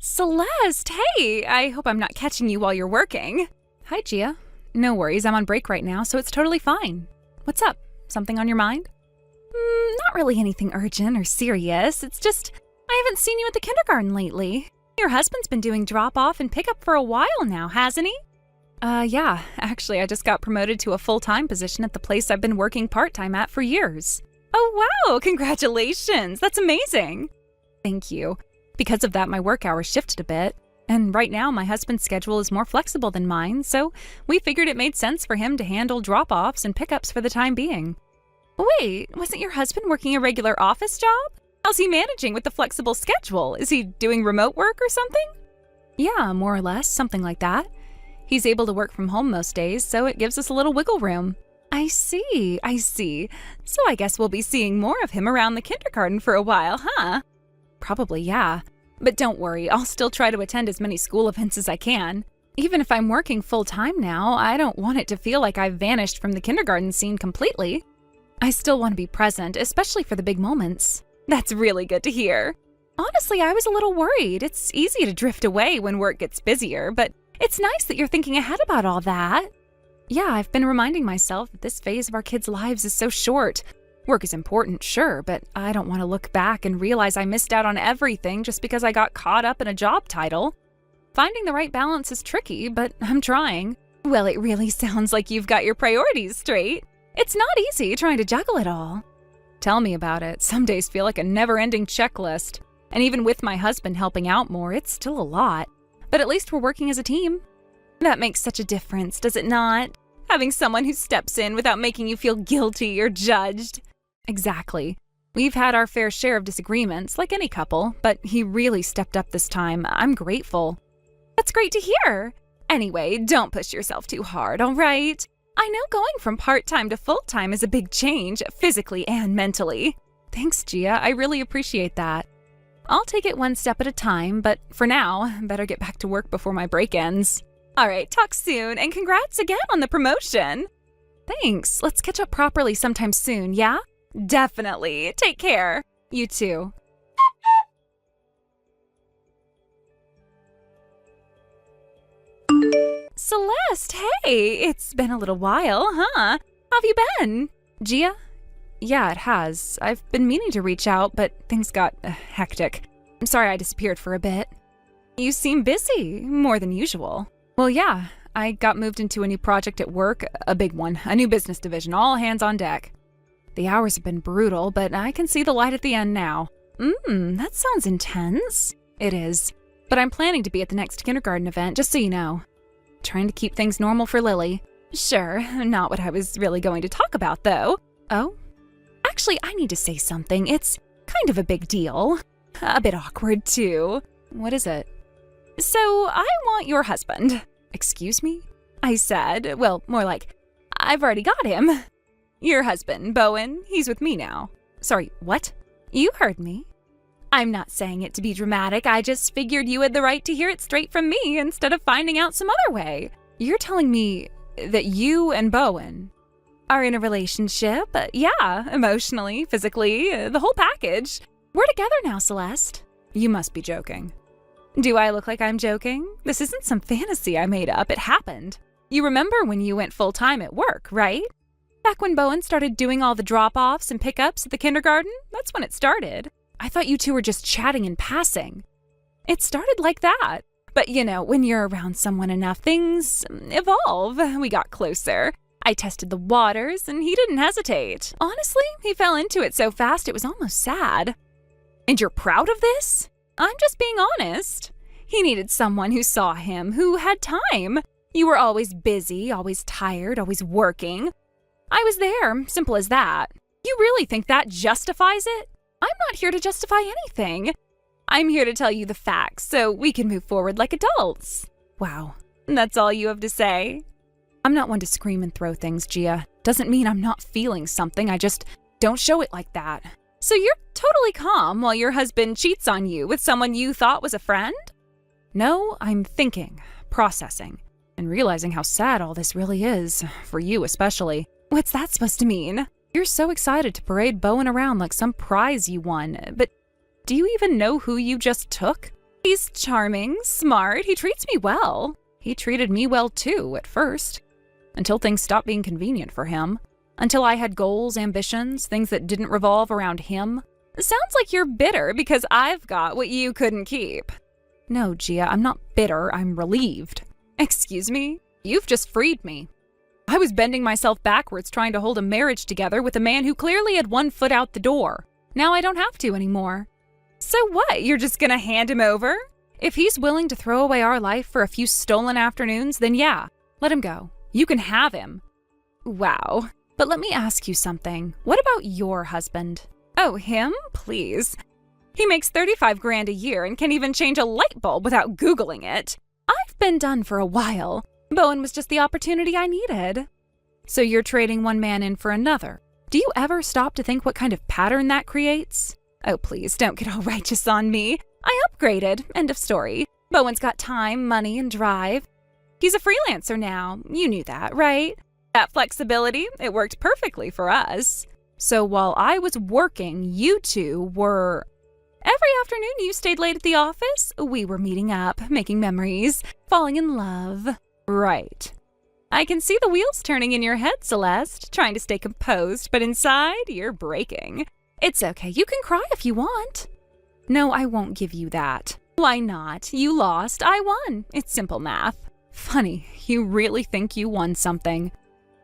Celeste, hey! I hope I'm not catching you while you're working. Hi, Gia. No worries, I'm on break right now, so it's totally fine. What's up? Something on your mind? Not really anything urgent or serious. It's just, I haven't seen you at the kindergarten lately. Your husband's been doing drop-off and pick-up for a while now, hasn't he? Yeah. Actually, I just got promoted to a full-time position at the place I've been working part-time at for years. Oh, wow! Congratulations! That's amazing! Thank you. Because of that, my work hours shifted a bit. And right now, my husband's schedule is more flexible than mine, so we figured it made sense for him to handle drop-offs and pickups for the time being. Wait, wasn't your husband working a regular office job? How's he managing with the flexible schedule? Is he doing remote work or something? Yeah, more or less, something like that. He's able to work from home most days, so it gives us a little wiggle room. I see. So I guess we'll be seeing more of him around the kindergarten for a while, huh? Probably, yeah. But don't worry, I'll still try to attend as many school events as I can. Even if I'm working full-time now, I don't want it to feel like I've vanished from the kindergarten scene completely. I still want to be present, especially for the big moments. That's really good to hear. Honestly, I was a little worried. It's easy to drift away when work gets busier, but it's nice that you're thinking ahead about all that. Yeah, I've been reminding myself that this phase of our kids' lives is so short. Work is important, sure, but I don't want to look back and realize I missed out on everything just because I got caught up in a job title. Finding the right balance is tricky, but I'm trying. Well, it really sounds like you've got your priorities straight. It's not easy trying to juggle it all. Tell me about it. Some days feel like a never-ending checklist. And even with my husband helping out more, it's still a lot. But at least we're working as a team. That makes such a difference, does it not? Having someone who steps in without making you feel guilty or judged. Exactly. We've had our fair share of disagreements, like any couple, but he really stepped up this time. I'm grateful. That's great to hear. Anyway, don't push yourself too hard, all right? I know going from part-time to full-time is a big change, physically and mentally. Thanks, Gia. I really appreciate that. I'll take it one step at a time, but for now, better get back to work before my break ends. All right, talk soon, and congrats again on the promotion. Thanks. Let's catch up properly sometime soon, yeah? Definitely. Take care. You too. Celeste, hey! It's been a little while, huh? How have you been? Gia? Yeah, it has. I've been meaning to reach out, but things got hectic. I'm sorry I disappeared for a bit. You seem busy, more than usual. Well, yeah. I got moved into a new project at work, a big one, a new business division, all hands on deck. The hours have been brutal, but I can see the light at the end now. That sounds intense. It is. But I'm planning to be at the next kindergarten event, just so you know. Trying to keep things normal for Lily. Sure, not what I was really going to talk about, though. Oh? Actually, I need to say something. It's kind of a big deal. A bit awkward, too. What is it? So, I want your husband. Excuse me? I said, well, more like, I've already got him. Your husband, Bowen, he's with me now. Sorry, what? You heard me. I'm not saying it to be dramatic, I just figured you had the right to hear it straight from me instead of finding out some other way. You're telling me that you and Bowen are in a relationship? Yeah, emotionally, physically, the whole package. We're together now, Celeste. You must be joking. Do I look like I'm joking? This isn't some fantasy I made up, it happened. You remember when you went full-time at work, right? Back when Bowen started doing all the drop-offs and pickups at the kindergarten, that's when it started. I thought you two were just chatting in passing. It started like that. But you know, when you're around someone enough, things evolve. We got closer. I tested the waters, and he didn't hesitate. Honestly, he fell into it so fast it was almost sad. And you're proud of this? I'm just being honest. He needed someone who saw him, who had time. You were always busy, always tired, always working. I was there, simple as that. You really think that justifies it? I'm not here to justify anything. I'm here to tell you the facts so we can move forward like adults. Wow, that's all you have to say? I'm not one to scream and throw things, Gia. Doesn't mean I'm not feeling something, I just don't show it like that. So you're totally calm while your husband cheats on you with someone you thought was a friend? No, I'm thinking, processing, and realizing how sad all this really is, for you especially. What's that supposed to mean? You're so excited to parade Bowen around like some prize you won, but do you even know who you just took? He He's charming, smart, he treats me well. He treated me well too, at first. Until things stopped being convenient for him. Until I had goals, ambitions, things that didn't revolve around him. Sounds like you're bitter because I've got what you couldn't keep. No, Gia, I'm not bitter, I'm relieved. Excuse me? You've just freed me. I was bending myself backwards trying to hold a marriage together with a man who clearly had one foot out the door. Now I don't have to anymore. So what, you're just gonna hand him over? If he's willing to throw away our life for a few stolen afternoons, then yeah, let him go. You can have him. Wow. But let me ask you something. What about your husband? Oh, him? Please. He makes 35 grand a year and can't even change a light bulb without Googling it. I've been done for a while. Bowen was just the opportunity I needed. So you're trading one man in for another. Do you ever stop to think what kind of pattern that creates? Oh, please, don't get all righteous on me. I upgraded. End of story. Bowen's got time, money, and drive. He's a freelancer now. You knew that, right? That flexibility, it worked perfectly for us. So while I was working, you two were... Every afternoon you stayed late at the office, we were meeting up, making memories, falling in love. Right. I can see the wheels turning in your head, Celeste, trying to stay composed, but inside, you're breaking. It's okay, you can cry if you want. No, I won't give you that. Why not? You lost, I won. It's simple math. Funny, you really think you won something.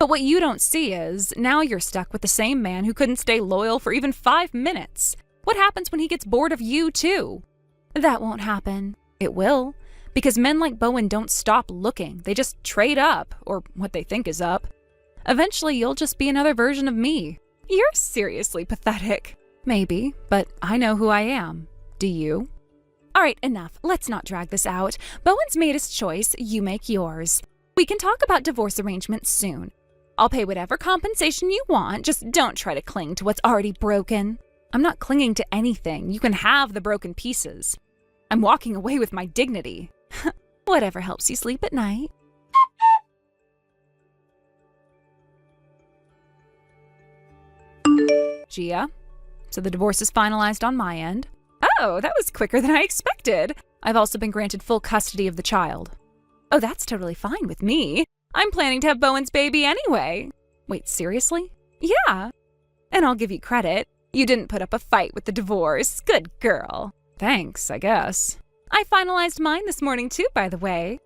But what you don't see is, now you're stuck with the same man who couldn't stay loyal for even 5 minutes. What happens when he gets bored of you, too? That won't happen. It will. Because men like Bowen don't stop looking. They just trade up, or what they think is up. Eventually, you'll just be another version of me. You're seriously pathetic. Maybe, but I know who I am. Do you? All right, enough. Let's not drag this out. Bowen's made his choice. You make yours. We can talk about divorce arrangements soon. I'll pay whatever compensation you want. Just don't try to cling to what's already broken. I'm not clinging to anything. You can have the broken pieces. I'm walking away with my dignity. Whatever helps you sleep at night. Gia, so the divorce is finalized on my end. Oh, that was quicker than I expected. I've also been granted full custody of the child. Oh, that's totally fine with me. I'm planning to have Bowen's baby anyway. Wait, seriously? Yeah. And I'll give you credit. You didn't put up a fight with the divorce. Good girl. Thanks, I guess. I finalized mine this morning too, by the way.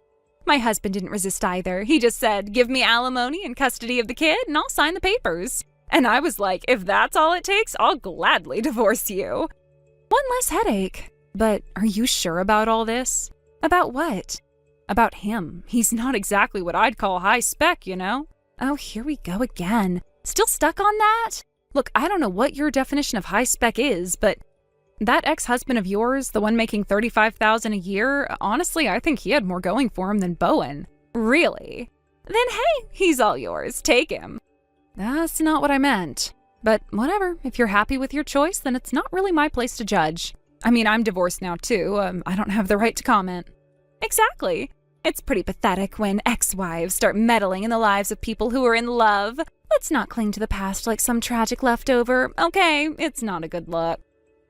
My husband didn't resist either. He just said, give me alimony and custody of the kid and I'll sign the papers. And I was like, if that's all it takes, I'll gladly divorce you. One less headache. But are you sure about all this? About what? About him. He's not exactly what I'd call high spec, you know? Oh, here we go again. Still stuck on that? Look, I don't know what your definition of high spec is, but that ex-husband of yours, the one making $35,000 a year, honestly, I think he had more going for him than Bowen. Really? Then hey, he's all yours. Take him. That's not what I meant. But whatever, if you're happy with your choice, then it's not really my place to judge. I mean, I'm divorced now too. I don't have the right to comment. Exactly. It's pretty pathetic when ex-wives start meddling in the lives of people who are in love. Let's not cling to the past like some tragic leftover. Okay, it's not a good look.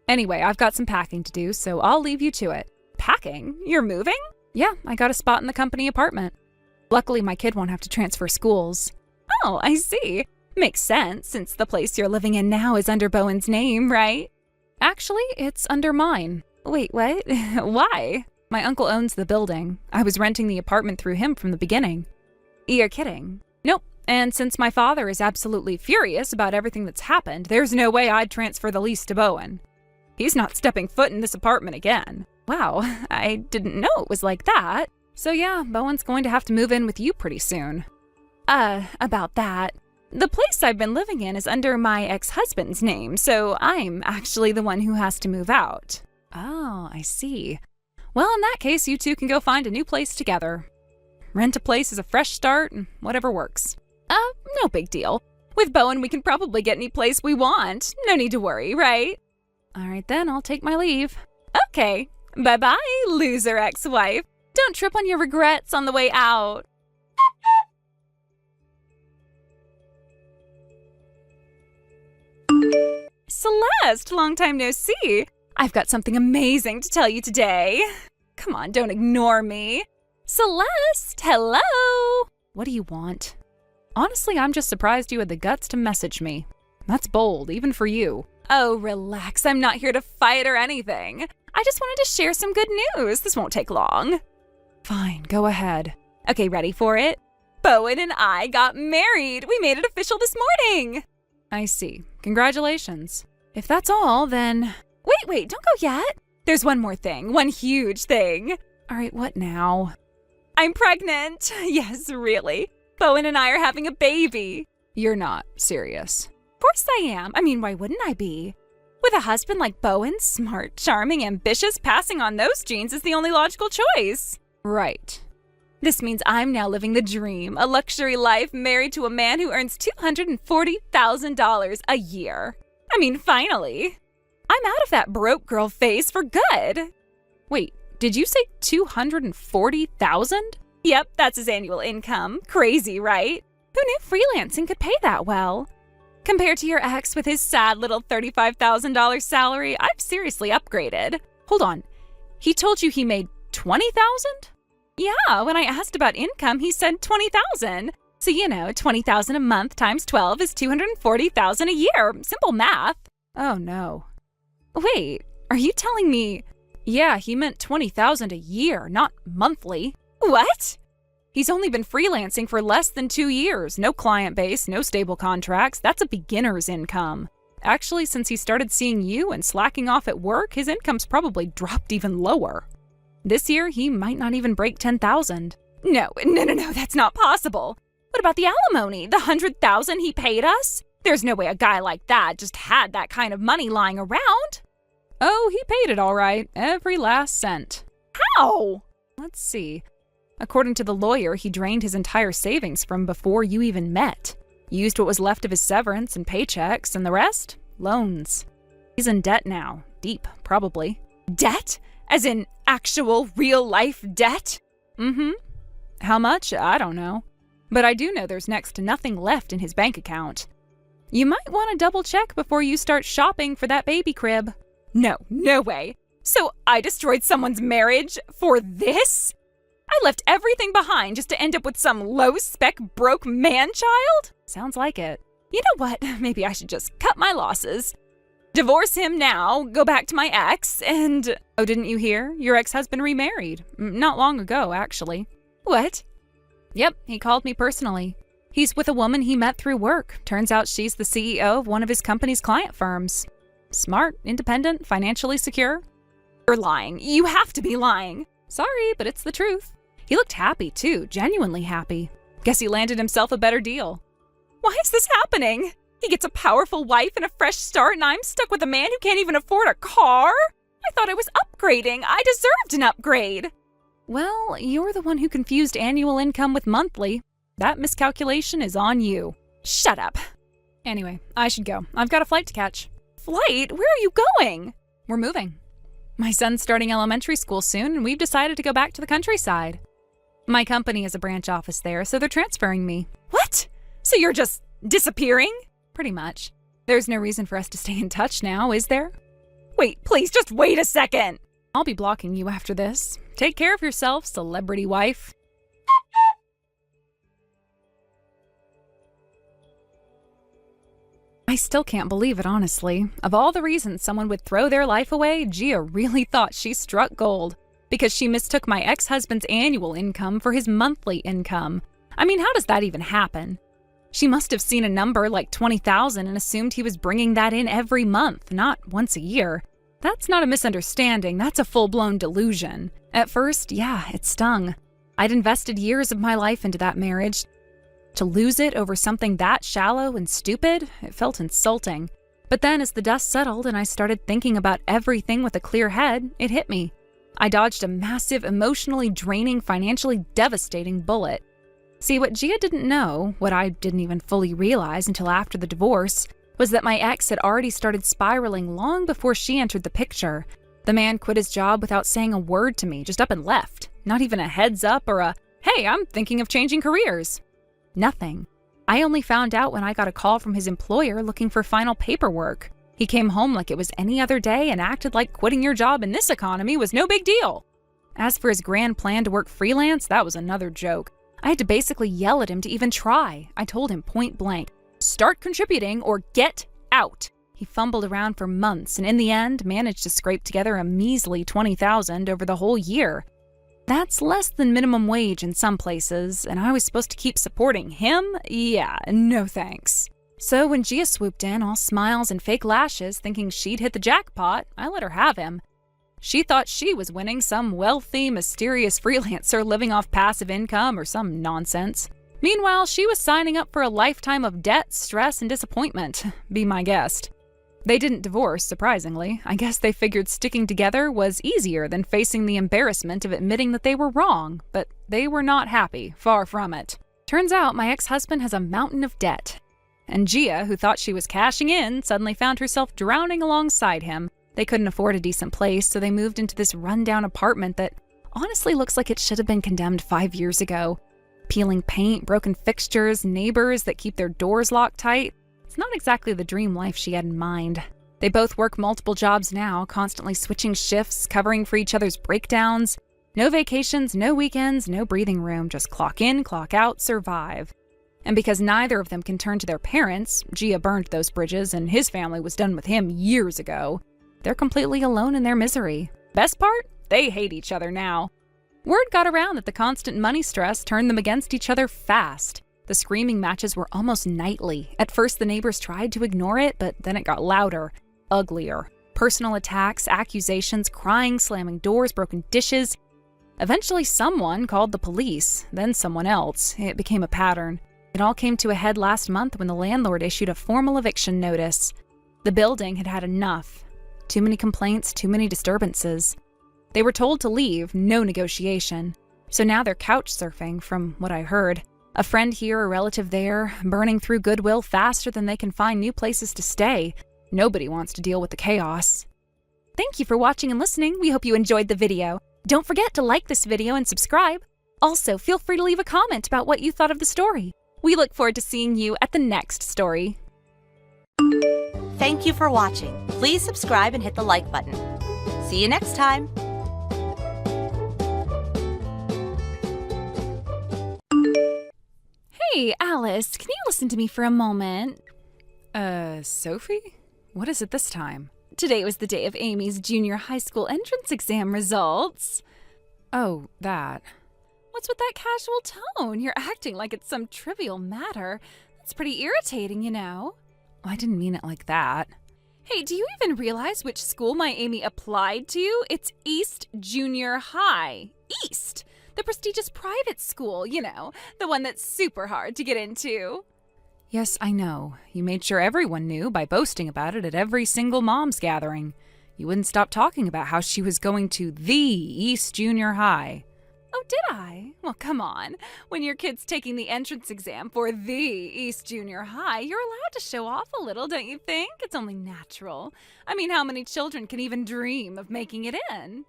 Anyway, I've got some packing to do, so I'll leave you to it. Packing? You're moving? Yeah, I got a spot in the company apartment. Luckily, my kid won't have to transfer schools. Oh, I see. Makes sense, since the place you're living in now is under Bowen's name, right? Actually, it's under mine. Wait, what? Why? My uncle owns the building. I was renting the apartment through him from the beginning. You're kidding? Nope. And since my father is absolutely furious about everything that's happened, there's no way I'd transfer the lease to Bowen. He's not stepping foot in this apartment again. Wow, I didn't know it was like that. So yeah, Bowen's going to have to move in with you pretty soon. About that. The place I've been living in is under my ex-husband's name, so I'm actually the one who has to move out. Oh, I see. Well, in that case, you two can go find a new place together. Rent a place is a fresh start, and whatever works. No big deal. With Bowen, we can probably get any place we want. No need to worry, right? All right then, I'll take my leave. Okay. Bye-bye, loser ex-wife. Don't trip on your regrets on the way out. Celeste, long time no see. I've got something amazing to tell you today. come on, don't ignore me. Celeste, hello! What do you want? Honestly, I'm just surprised you had the guts to message me. That's bold, even for you. Oh, relax. I'm not here to fight or anything. I just wanted to share some good news. This won't take long. Fine, go ahead. Okay, ready for it? Bowen and I got married. We made it official this morning. I see. Congratulations. If that's all, then... Wait, don't go yet. There's one more thing. One huge thing. All right, what now? I'm pregnant. Yes, really. Bowen and I are having a baby. You're not serious. Of course I am. I mean, why wouldn't I be? With a husband like Bowen, smart, charming, ambitious, passing on those genes is the only logical choice. Right. This means I'm now living the dream, a luxury life married to a man who earns $240,000 a year. I mean, finally. I'm out of that broke girl phase for good. Wait, did you say $240,000? Yep, that's his annual income. Crazy, right? Who knew freelancing could pay that well? Compared to your ex with his sad little $35,000 salary, I've seriously upgraded. Hold on, he told you he made $20,000? Yeah, when I asked about income, he said $20,000. So, $20,000 a month times 12 is $240,000 a year. Simple math. Oh, no. Wait, are you telling me... Yeah, he meant $20,000 a year, not monthly. What? He's only been freelancing for less than 2 years. No client base, no stable contracts. That's a beginner's income. Actually, since he started seeing you and slacking off at work, his income's probably dropped even lower. This year, he might not even break $10,000. No, that's not possible. What about the alimony? The $100,000 he paid us? There's no way a guy like that just had that kind of money lying around. Oh, he paid it all right. Every last cent. How? Let's see. According to the lawyer, he drained his entire savings from before you even met. Used what was left of his severance and paychecks, and the rest? Loans. He's in debt now. Deep, probably. Debt? As in actual, real-life debt? Mm-hmm. How much? I don't know. But I do know there's next to nothing left in his bank account. You might want to double-check before you start shopping for that baby crib. No way. So I destroyed someone's marriage for this? I left everything behind just to end up with some low-spec, broke man-child? Sounds like it. You know what? Maybe I should just cut my losses. Divorce him now, go back to my ex, and... Oh, didn't you hear? Your ex-husband remarried. Not long ago, actually. What? Yep, he called me personally. He's with a woman he met through work. Turns out she's the CEO of one of his company's client firms. Smart, independent, financially secure. You're lying. You have to be lying. Sorry, but it's the truth. He looked happy, too. Genuinely happy. Guess he landed himself a better deal. Why is this happening? He gets a powerful wife and a fresh start, and I'm stuck with a man who can't even afford a car? I thought I was upgrading. I deserved an upgrade. Well, you're the one who confused annual income with monthly. That miscalculation is on you. Shut up. Anyway, I should go. I've got a flight to catch. Flight? Where are you going? We're moving. My son's starting elementary school soon, and we've decided to go back to the countryside. My company has a branch office there, so they're transferring me. What? So you're just disappearing? Pretty much. There's no reason for us to stay in touch now, is there? Wait, please, just wait a second. I'll be blocking you after this. Take care of yourself, celebrity wife. I still can't believe it, honestly. Of all the reasons someone would throw their life away, Gia really thought she struck gold because she mistook my ex-husband's annual income for his monthly income. I mean, how does that even happen? She must have seen a number like $20,000 and assumed he was bringing that in every month, not once a year. That's not a misunderstanding, that's a full-blown delusion. At first, yeah, it stung. I'd invested years of my life into that marriage. To lose it over something that shallow and stupid, it felt insulting. But then as the dust settled and I started thinking about everything with a clear head, it hit me. I dodged a massive, emotionally draining, financially devastating bullet. See, what Gia didn't know, what I didn't even fully realize until after the divorce, was that my ex had already started spiraling long before she entered the picture. The man quit his job without saying a word to me, just up and left. Not even a heads up or a, hey, I'm thinking of changing careers. Nothing. I only found out when I got a call from his employer looking for final paperwork. He came home like it was any other day and acted like quitting your job in this economy was no big deal. As for his grand plan to work freelance, that was another joke. I had to basically yell at him to even try. I told him point blank, "Start contributing or get out." He fumbled around for months and in the end managed to scrape together a measly $20,000 over the whole year. That's less than minimum wage in some places, and I was supposed to keep supporting him? Yeah, no thanks. So when Gia swooped in, all smiles and fake lashes, thinking she'd hit the jackpot, I let her have him. She thought she was winning some wealthy, mysterious freelancer living off passive income or some nonsense. Meanwhile, she was signing up for a lifetime of debt, stress, and disappointment. Be my guest. They didn't divorce, surprisingly. I guess they figured sticking together was easier than facing the embarrassment of admitting that they were wrong, but they were not happy, far from it. Turns out my ex-husband has a mountain of debt. And Gia, who thought she was cashing in, suddenly found herself drowning alongside him. They couldn't afford a decent place, so they moved into this rundown apartment that honestly looks like it should have been condemned 5 years ago. Peeling paint, broken fixtures, neighbors that keep their doors locked tight. It's not exactly the dream life she had in mind. They both work multiple jobs now, constantly switching shifts, covering for each other's breakdowns. No vacations, no weekends, no breathing room, just clock in, clock out, survive. And because neither of them can turn to their parents, Gia burned those bridges and his family was done with him years ago. They're completely alone in their misery. Best part? They hate each other now. Word got around that the constant money stress turned them against each other fast. The screaming matches were almost nightly. At first, the neighbors tried to ignore it, but then it got louder, uglier. Personal attacks, accusations, crying, slamming doors, broken dishes. Eventually, someone called the police, then someone else. It became a pattern. It all came to a head last month when the landlord issued a formal eviction notice. The building had had enough. Too many complaints, too many disturbances. They were told to leave, no negotiation. So now they're couch surfing, from what I heard. A friend here, a relative there, burning through goodwill faster than they can find new places to stay. Nobody wants to deal with the chaos. Thank you for watching and listening. We hope you enjoyed the video. Don't forget to like this video and subscribe. Also, feel free to leave a comment about what you thought of the story. We look forward to seeing you at the next story. Thank you for watching. Please subscribe and hit the like button. See you next time. Hey, Alice, can you listen to me for a moment? Sophie? What is it this time? Today was the day of Amy's junior high school entrance exam results. Oh, that. What's with that casual tone? You're acting like it's some trivial matter. That's pretty irritating, you know. I didn't mean it like that. Hey, do you even realize which school my Amy applied to? It's East Junior High. East! The prestigious private school, you know, the one that's super hard to get into. Yes, I know. You made sure everyone knew by boasting about it at every single mom's gathering. You wouldn't stop talking about how she was going to the East Junior High. Oh, did I? Well, come on. When your kid's taking the entrance exam for the East Junior High, you're allowed to show off a little, don't you think? It's only natural. I mean, how many children can even dream of making it in?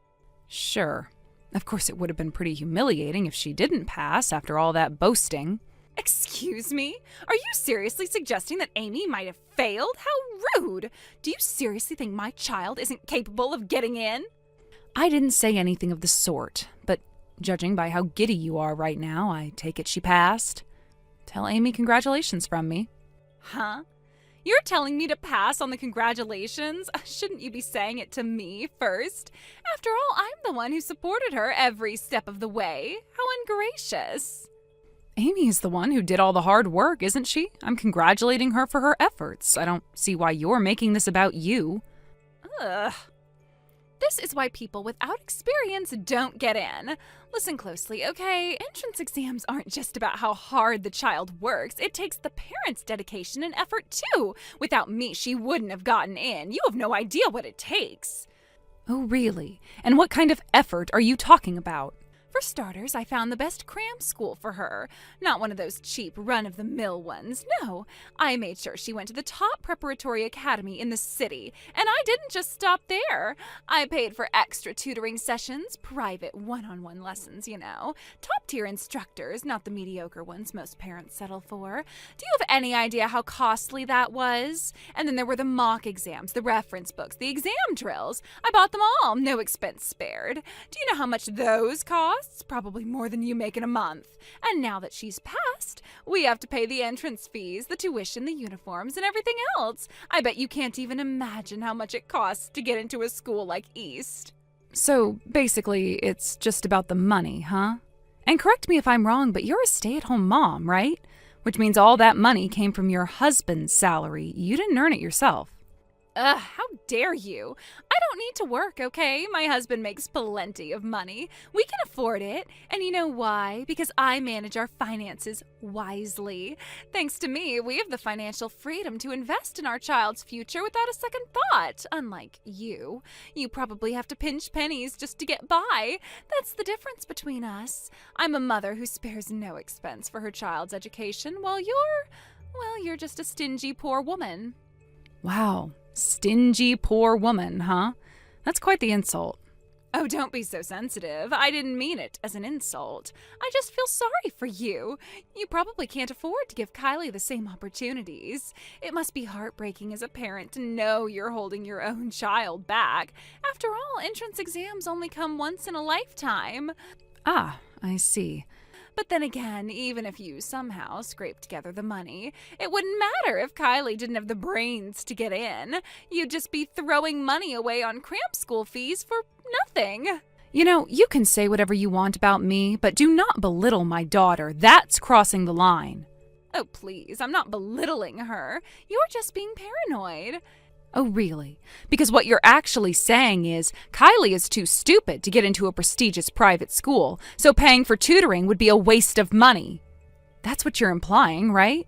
Sure. Of course, it would have been pretty humiliating if she didn't pass after all that boasting. Excuse me? Are you seriously suggesting that Amy might have failed? How rude! Do you seriously think my child isn't capable of getting in? I didn't say anything of the sort, but judging by how giddy you are right now, I take it she passed. Tell Amy congratulations from me. Huh? You're telling me to pass on the congratulations? Shouldn't you be saying it to me first? After all, I'm the one who supported her every step of the way. How ungracious. Amy is the one who did all the hard work, isn't she? I'm congratulating her for her efforts. I don't see why you're making this about you. Ugh. This is why people without experience don't get in. Listen closely, okay? Entrance exams aren't just about how hard the child works. It takes the parents' dedication and effort, too. Without me, she wouldn't have gotten in. You have no idea what it takes. Oh, really? And what kind of effort are you talking about? For starters, I found the best cram school for her. Not one of those cheap, run-of-the-mill ones. No, I made sure she went to the top preparatory academy in the city. And I didn't just stop there. I paid for extra tutoring sessions, private one-on-one lessons, Top-tier instructors, not the mediocre ones most parents settle for. Do you have any idea how costly that was? And then there were the mock exams, the reference books, the exam drills. I bought them all, no expense spared. Do you know how much those cost? Probably more than you make in a month. And now that she's passed, we have to pay the entrance fees, the tuition, the uniforms, and everything else. I bet you can't even imagine how much it costs to get into a school like East. So basically, it's just about the money, huh? And correct me if I'm wrong, but you're a stay-at-home mom, right? Which means all that money came from your husband's salary. You didn't earn it yourself. How dare you? I don't need to work, okay? My husband makes plenty of money. We can afford it. And you know why? Because I manage our finances wisely. Thanks to me, we have the financial freedom to invest in our child's future without a second thought. Unlike you. You probably have to pinch pennies just to get by. That's the difference between us. I'm a mother who spares no expense for her child's education, while you're just a stingy poor woman. Wow. Stingy poor woman, huh? That's quite the insult. Oh, don't be so sensitive. I didn't mean it as an insult. I just feel sorry for you. You probably can't afford to give Kylie the same opportunities. It must be heartbreaking as a parent to know you're holding your own child back. After all, entrance exams only come once in a lifetime. Ah, I see. But then again, even if you somehow scraped together the money, it wouldn't matter if Kylie didn't have the brains to get in. You'd just be throwing money away on cramp school fees for nothing. You can say whatever you want about me, but do not belittle my daughter. That's crossing the line. Oh, please, I'm not belittling her. You're just being paranoid. Oh, really? Because what you're actually saying is Kylie is too stupid to get into a prestigious private school, so paying for tutoring would be a waste of money. That's what you're implying, right?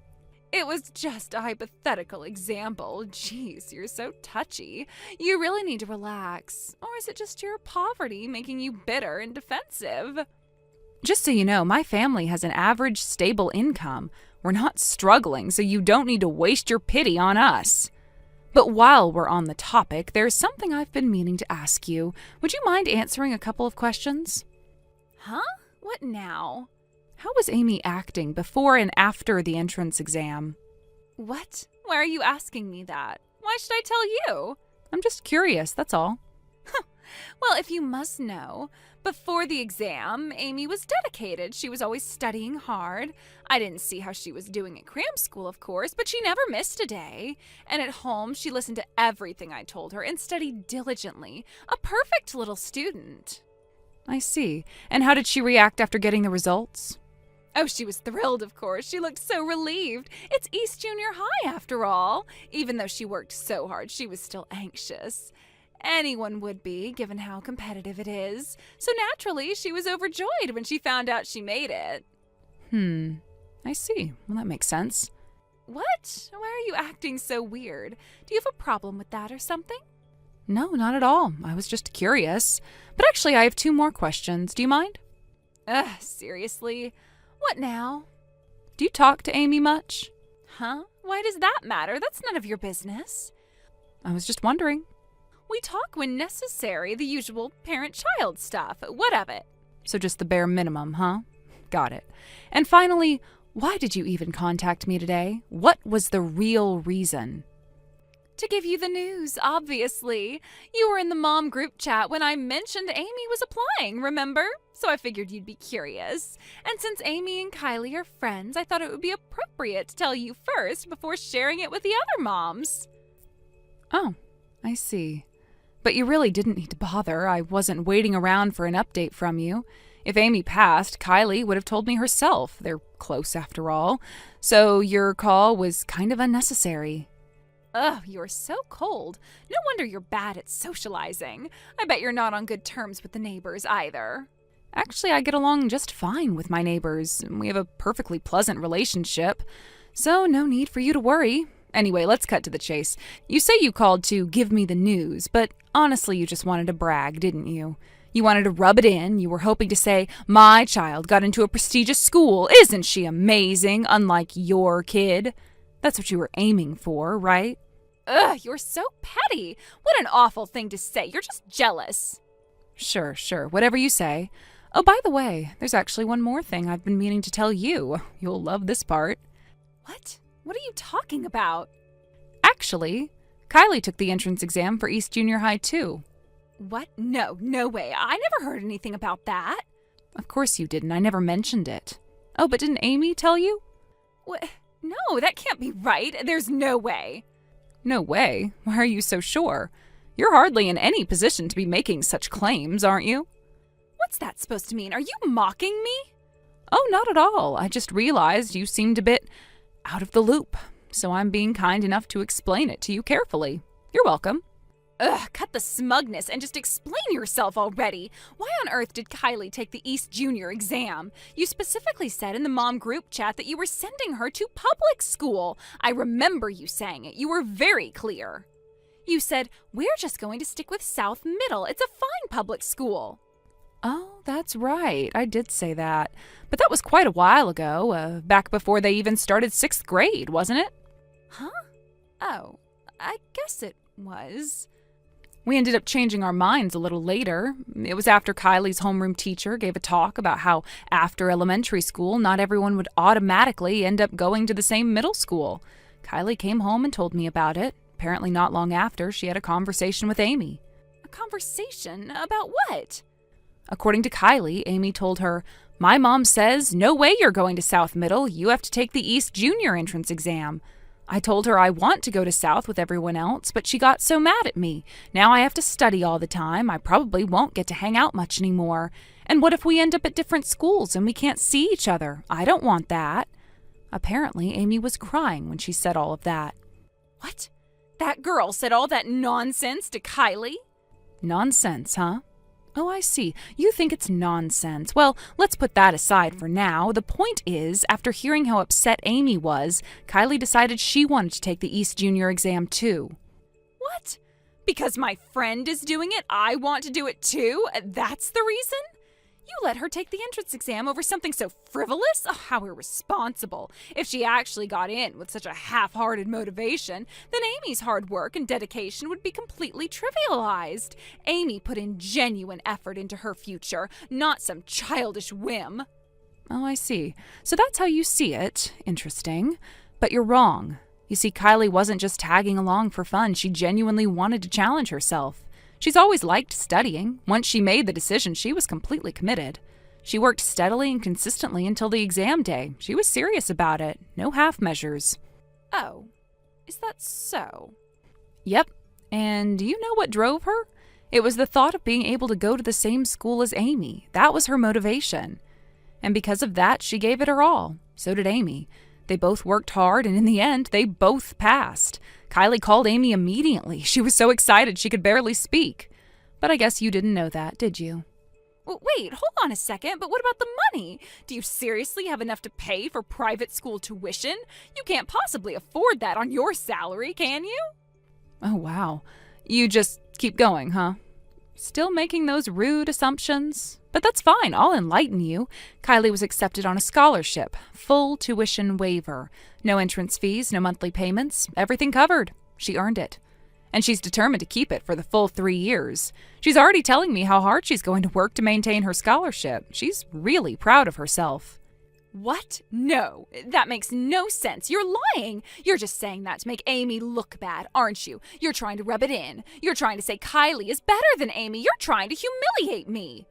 It was just a hypothetical example. Jeez, you're so touchy. You really need to relax. Or is it just your poverty making you bitter and defensive? Just so you know, my family has an average, stable income. We're not struggling, so you don't need to waste your pity on us. But while we're on the topic, there's something I've been meaning to ask you. Would you mind answering a couple of questions? Huh? What now? How was Amy acting before and after the entrance exam? What? Why are you asking me that? Why should I tell you? I'm just curious, that's all. Well, if you must know, before the exam, Amy was dedicated. She was always studying hard. I didn't see how she was doing at cram school, of course, but she never missed a day. And at home, she listened to everything I told her and studied diligently. A perfect little student. I see. And how did she react after getting the results? Oh, she was thrilled, of course. She looked so relieved. It's East Junior High, after all. Even though she worked so hard, she was still anxious. Anyone would be, given how competitive it is. So naturally, she was overjoyed when she found out she made it. I see. Well, that makes sense. What? Why are you acting so weird? Do you have a problem with that or something? No, not at all. I was just curious. But actually, I have 2 more questions. Do you mind? Seriously? What now? Do you talk to Amy much? Huh? Why does that matter? That's none of your business. I was just wondering. We talk when necessary, the usual parent-child stuff. What of it? So just the bare minimum, huh? Got it. And finally, why did you even contact me today? What was the real reason? To give you the news, obviously. You were in the mom group chat when I mentioned Amy was applying, remember? So I figured you'd be curious. And since Amy and Kylie are friends, I thought it would be appropriate to tell you first before sharing it with the other moms. Oh, I see. But you really didn't need to bother. I wasn't waiting around for an update from you. If Amy passed, Kylie would have told me herself. They're close after all. So your call was kind of unnecessary. Ugh, you're so cold. No wonder you're bad at socializing. I bet you're not on good terms with the neighbors either. Actually, I get along just fine with my neighbors. We have a perfectly pleasant relationship. So no need for you to worry. Anyway, let's cut to the chase. You say you called to give me the news, but honestly, you just wanted to brag, didn't you? You wanted to rub it in. You were hoping to say, my child got into a prestigious school. Isn't she amazing, unlike your kid? That's what you were aiming for, right? Ugh, you're so petty. What an awful thing to say. You're just jealous. Sure, whatever you say. Oh, by the way, there's actually one more thing I've been meaning to tell you. You'll love this part. What? What are you talking about? Actually, Kylie took the entrance exam for East Junior High, too. What? No way. I never heard anything about that. Of course you didn't. I never mentioned it. Oh, but didn't Amy tell you? What? No, that can't be right. There's no way. No way? Why are you so sure? You're hardly in any position to be making such claims, aren't you? What's that supposed to mean? Are you mocking me? Oh, not at all. I just realized you seemed a bit out of the loop, so I'm being kind enough to explain it to you carefully. You're welcome. Ugh, cut the smugness and just explain yourself already. Why on earth did Kylie take the East Junior exam? You specifically said in the mom group chat that you were sending her to public school. I remember you saying it. You were very clear. You said, we're just going to stick with South Middle. It's a fine public school. Oh, that's right. I did say that. But that was quite a while ago, back before they even started 6th grade, wasn't it? Huh? Oh, I guess it was. We ended up changing our minds a little later. It was after Kylie's homeroom teacher gave a talk about how after elementary school, not everyone would automatically end up going to the same middle school. Kylie came home and told me about it. Apparently not long after, she had a conversation with Amy. A conversation? About what? According to Kylie, Amy told her, my mom says, no way you're going to South Middle. You have to take the East Junior entrance exam. I told her I want to go to South with everyone else, but she got so mad at me. Now I have to study all the time. I probably won't get to hang out much anymore. And what if we end up at different schools and we can't see each other? I don't want that. Apparently, Amy was crying when she said all of that. What? That girl said all that nonsense to Kylie? Nonsense, huh? Oh, I see. You think it's nonsense. Well, let's put that aside for now. The point is, after hearing how upset Amy was, Kylie decided she wanted to take the East Junior exam too. What? Because my friend is doing it, I want to do it too? That's the reason? You let her take the entrance exam over something so frivolous? Oh, how irresponsible. If she actually got in with such a half-hearted motivation, then Amy's hard work and dedication would be completely trivialized. Amy put in genuine effort into her future, not some childish whim. Oh, I see. So that's how you see it. Interesting. But you're wrong. You see, Kylie wasn't just tagging along for fun. She genuinely wanted to challenge herself. She's always liked studying. Once she made the decision, she was completely committed. She worked steadily and consistently until the exam day. She was serious about it. No half measures. Oh, is that so? Yep. And do you know what drove her? It was the thought of being able to go to the same school as Amy. That was her motivation. And because of that, she gave it her all. So did Amy. They both worked hard, and in the end, they both passed. Kylie called Amy immediately. She was so excited she could barely speak. But I guess you didn't know that, did you? Well, wait, hold on a second. But what about the money? Do you seriously have enough to pay for private school tuition? You can't possibly afford that on your salary, can you? Oh, wow. You just keep going, huh? Still making those rude assumptions? But that's fine. I'll enlighten you. Kylie was accepted on a scholarship. Full tuition waiver. No entrance fees, no monthly payments. Everything covered. She earned it. And she's determined to keep it for the full 3 years. She's already telling me how hard she's going to work to maintain her scholarship. She's really proud of herself. What? No, that makes no sense. You're lying. You're just saying that to make Amy look bad, aren't you? You're trying to rub it in. You're trying to say Kylie is better than Amy. You're trying to humiliate me.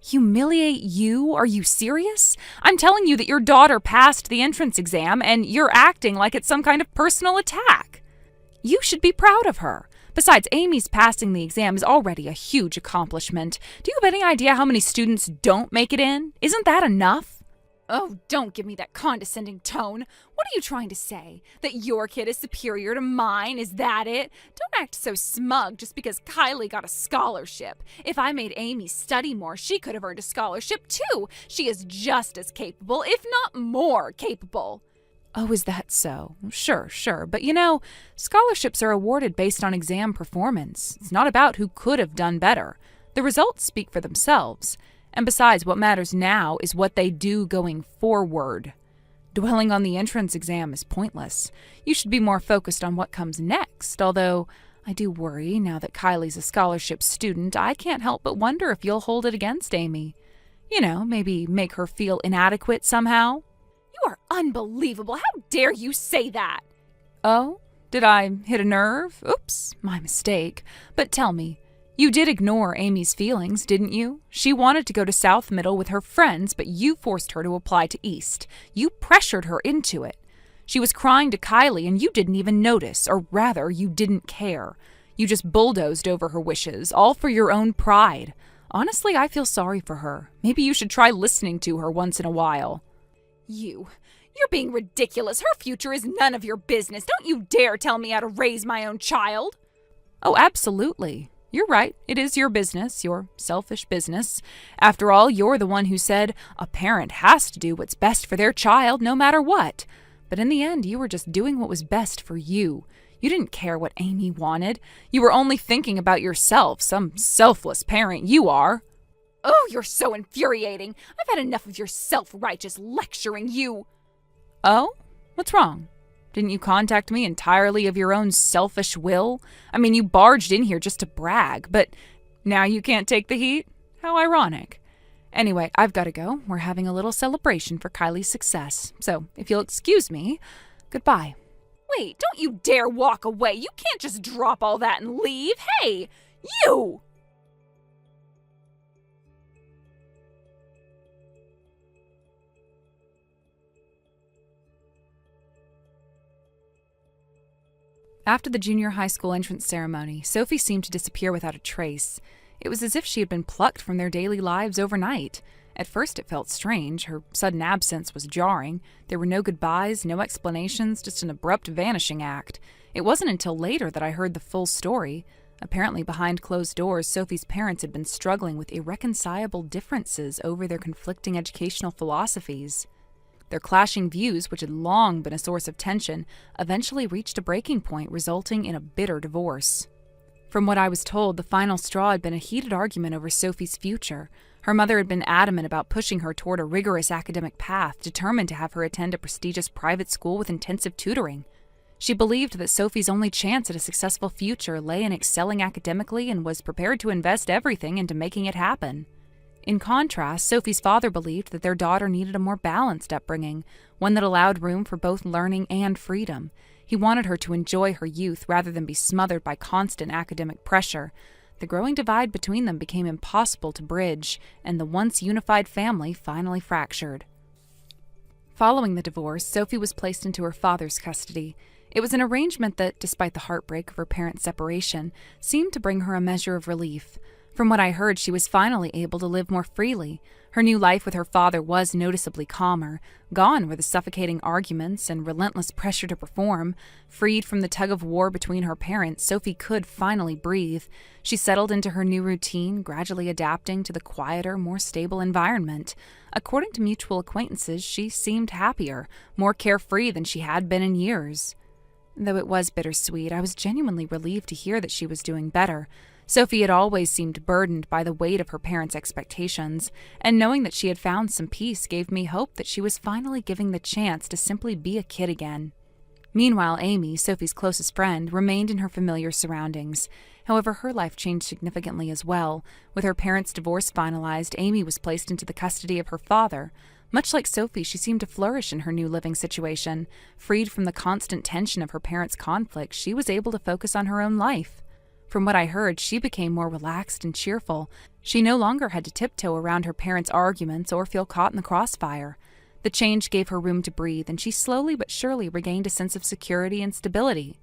Humiliate you? Are you serious? I'm telling you that your daughter passed the entrance exam and you're acting like it's some kind of personal attack. You should be proud of her. Besides, Amy's passing the exam is already a huge accomplishment. Do you have any idea how many students don't make it in? Isn't that enough? Oh, don't give me that condescending tone. What are you trying to say? That your kid is superior to mine? Is that it? Don't act so smug just because Kylie got a scholarship. If I made Amy study more, she could have earned a scholarship too. She is just as capable, if not more capable. Oh, is that so? Sure. But you know, scholarships are awarded based on exam performance. It's not about who could have done better. The results speak for themselves, and besides, what matters now is what they do going forward. Dwelling on the entrance exam is pointless. You should be more focused on what comes next, although I do worry now that Kylie's a scholarship student. I can't help but wonder if you'll hold it against Amy. You know, maybe make her feel inadequate somehow. You are unbelievable. How dare you say that? Oh, did I hit a nerve? Oops, my mistake. But tell me, you did ignore Amy's feelings, didn't you? She wanted to go to South Middle with her friends, but you forced her to apply to East. You pressured her into it. She was crying to Kylie and you didn't even notice, or rather, you didn't care. You just bulldozed over her wishes, all for your own pride. Honestly, I feel sorry for her. Maybe you should try listening to her once in a while. You're being ridiculous. Her future is none of your business. Don't you dare tell me how to raise my own child. Oh, absolutely. You're right. It is your business, your selfish business. After all, you're the one who said a parent has to do what's best for their child no matter what. But in the end, you were just doing what was best for you. You didn't care what Amy wanted. You were only thinking about yourself, some selfless parent you are. Oh, you're so infuriating. I've had enough of your self-righteous lecturing you. Oh? What's wrong? Didn't you contact me entirely of your own selfish will? I mean, you barged in here just to brag, but now you can't take the heat? How ironic. Anyway, I've got to go. We're having a little celebration for Kylie's success. So, if you'll excuse me, goodbye. Wait, don't you dare walk away. You can't just drop all that and leave. Hey, you! After the junior high school entrance ceremony, Sophie seemed to disappear without a trace. It was as if she had been plucked from their daily lives overnight. At first it felt strange. Her sudden absence was jarring. There were no goodbyes, no explanations, just an abrupt vanishing act. It wasn't until later that I heard the full story. Apparently, behind closed doors, Sophie's parents had been struggling with irreconcilable differences over their conflicting educational philosophies. Their clashing views, which had long been a source of tension, eventually reached a breaking point, resulting in a bitter divorce. From what I was told, the final straw had been a heated argument over Sophie's future. Her mother had been adamant about pushing her toward a rigorous academic path, determined to have her attend a prestigious private school with intensive tutoring. She believed that Sophie's only chance at a successful future lay in excelling academically and was prepared to invest everything into making it happen. In contrast, Sophie's father believed that their daughter needed a more balanced upbringing, one that allowed room for both learning and freedom. He wanted her to enjoy her youth rather than be smothered by constant academic pressure. The growing divide between them became impossible to bridge, and the once unified family finally fractured. Following the divorce, Sophie was placed into her father's custody. It was an arrangement that, despite the heartbreak of her parents' separation, seemed to bring her a measure of relief. From what I heard, she was finally able to live more freely. Her new life with her father was noticeably calmer. Gone were the suffocating arguments and relentless pressure to perform. Freed from the tug-of-war between her parents, Sophie could finally breathe. She settled into her new routine, gradually adapting to the quieter, more stable environment. According to mutual acquaintances, she seemed happier, more carefree than she had been in years. Though it was bittersweet, I was genuinely relieved to hear that she was doing better. Sophie had always seemed burdened by the weight of her parents' expectations, and knowing that she had found some peace gave me hope that she was finally giving the chance to simply be a kid again. Meanwhile, Amy, Sophie's closest friend, remained in her familiar surroundings. However, her life changed significantly as well. With her parents' divorce finalized, Amy was placed into the custody of her father. Much like Sophie, she seemed to flourish in her new living situation. Freed from the constant tension of her parents' conflict, she was able to focus on her own life. From what I heard, she became more relaxed and cheerful. She no longer had to tiptoe around her parents' arguments or feel caught in the crossfire. The change gave her room to breathe, and she slowly but surely regained a sense of security and stability.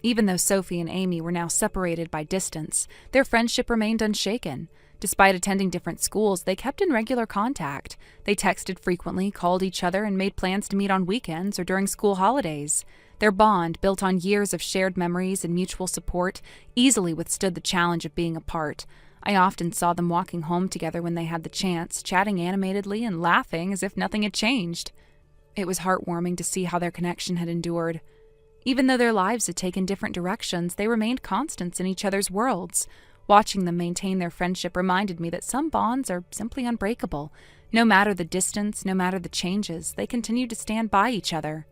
Even though Sophie and Amy were now separated by distance, their friendship remained unshaken. Despite attending different schools, they kept in regular contact. They texted frequently, called each other, and made plans to meet on weekends or during school holidays. Their bond, built on years of shared memories and mutual support, easily withstood the challenge of being apart. I often saw them walking home together when they had the chance, chatting animatedly and laughing as if nothing had changed. It was heartwarming to see how their connection had endured. Even though their lives had taken different directions, they remained constants in each other's worlds. Watching them maintain their friendship reminded me that some bonds are simply unbreakable. No matter the distance, no matter the changes, they continue to stand by each other.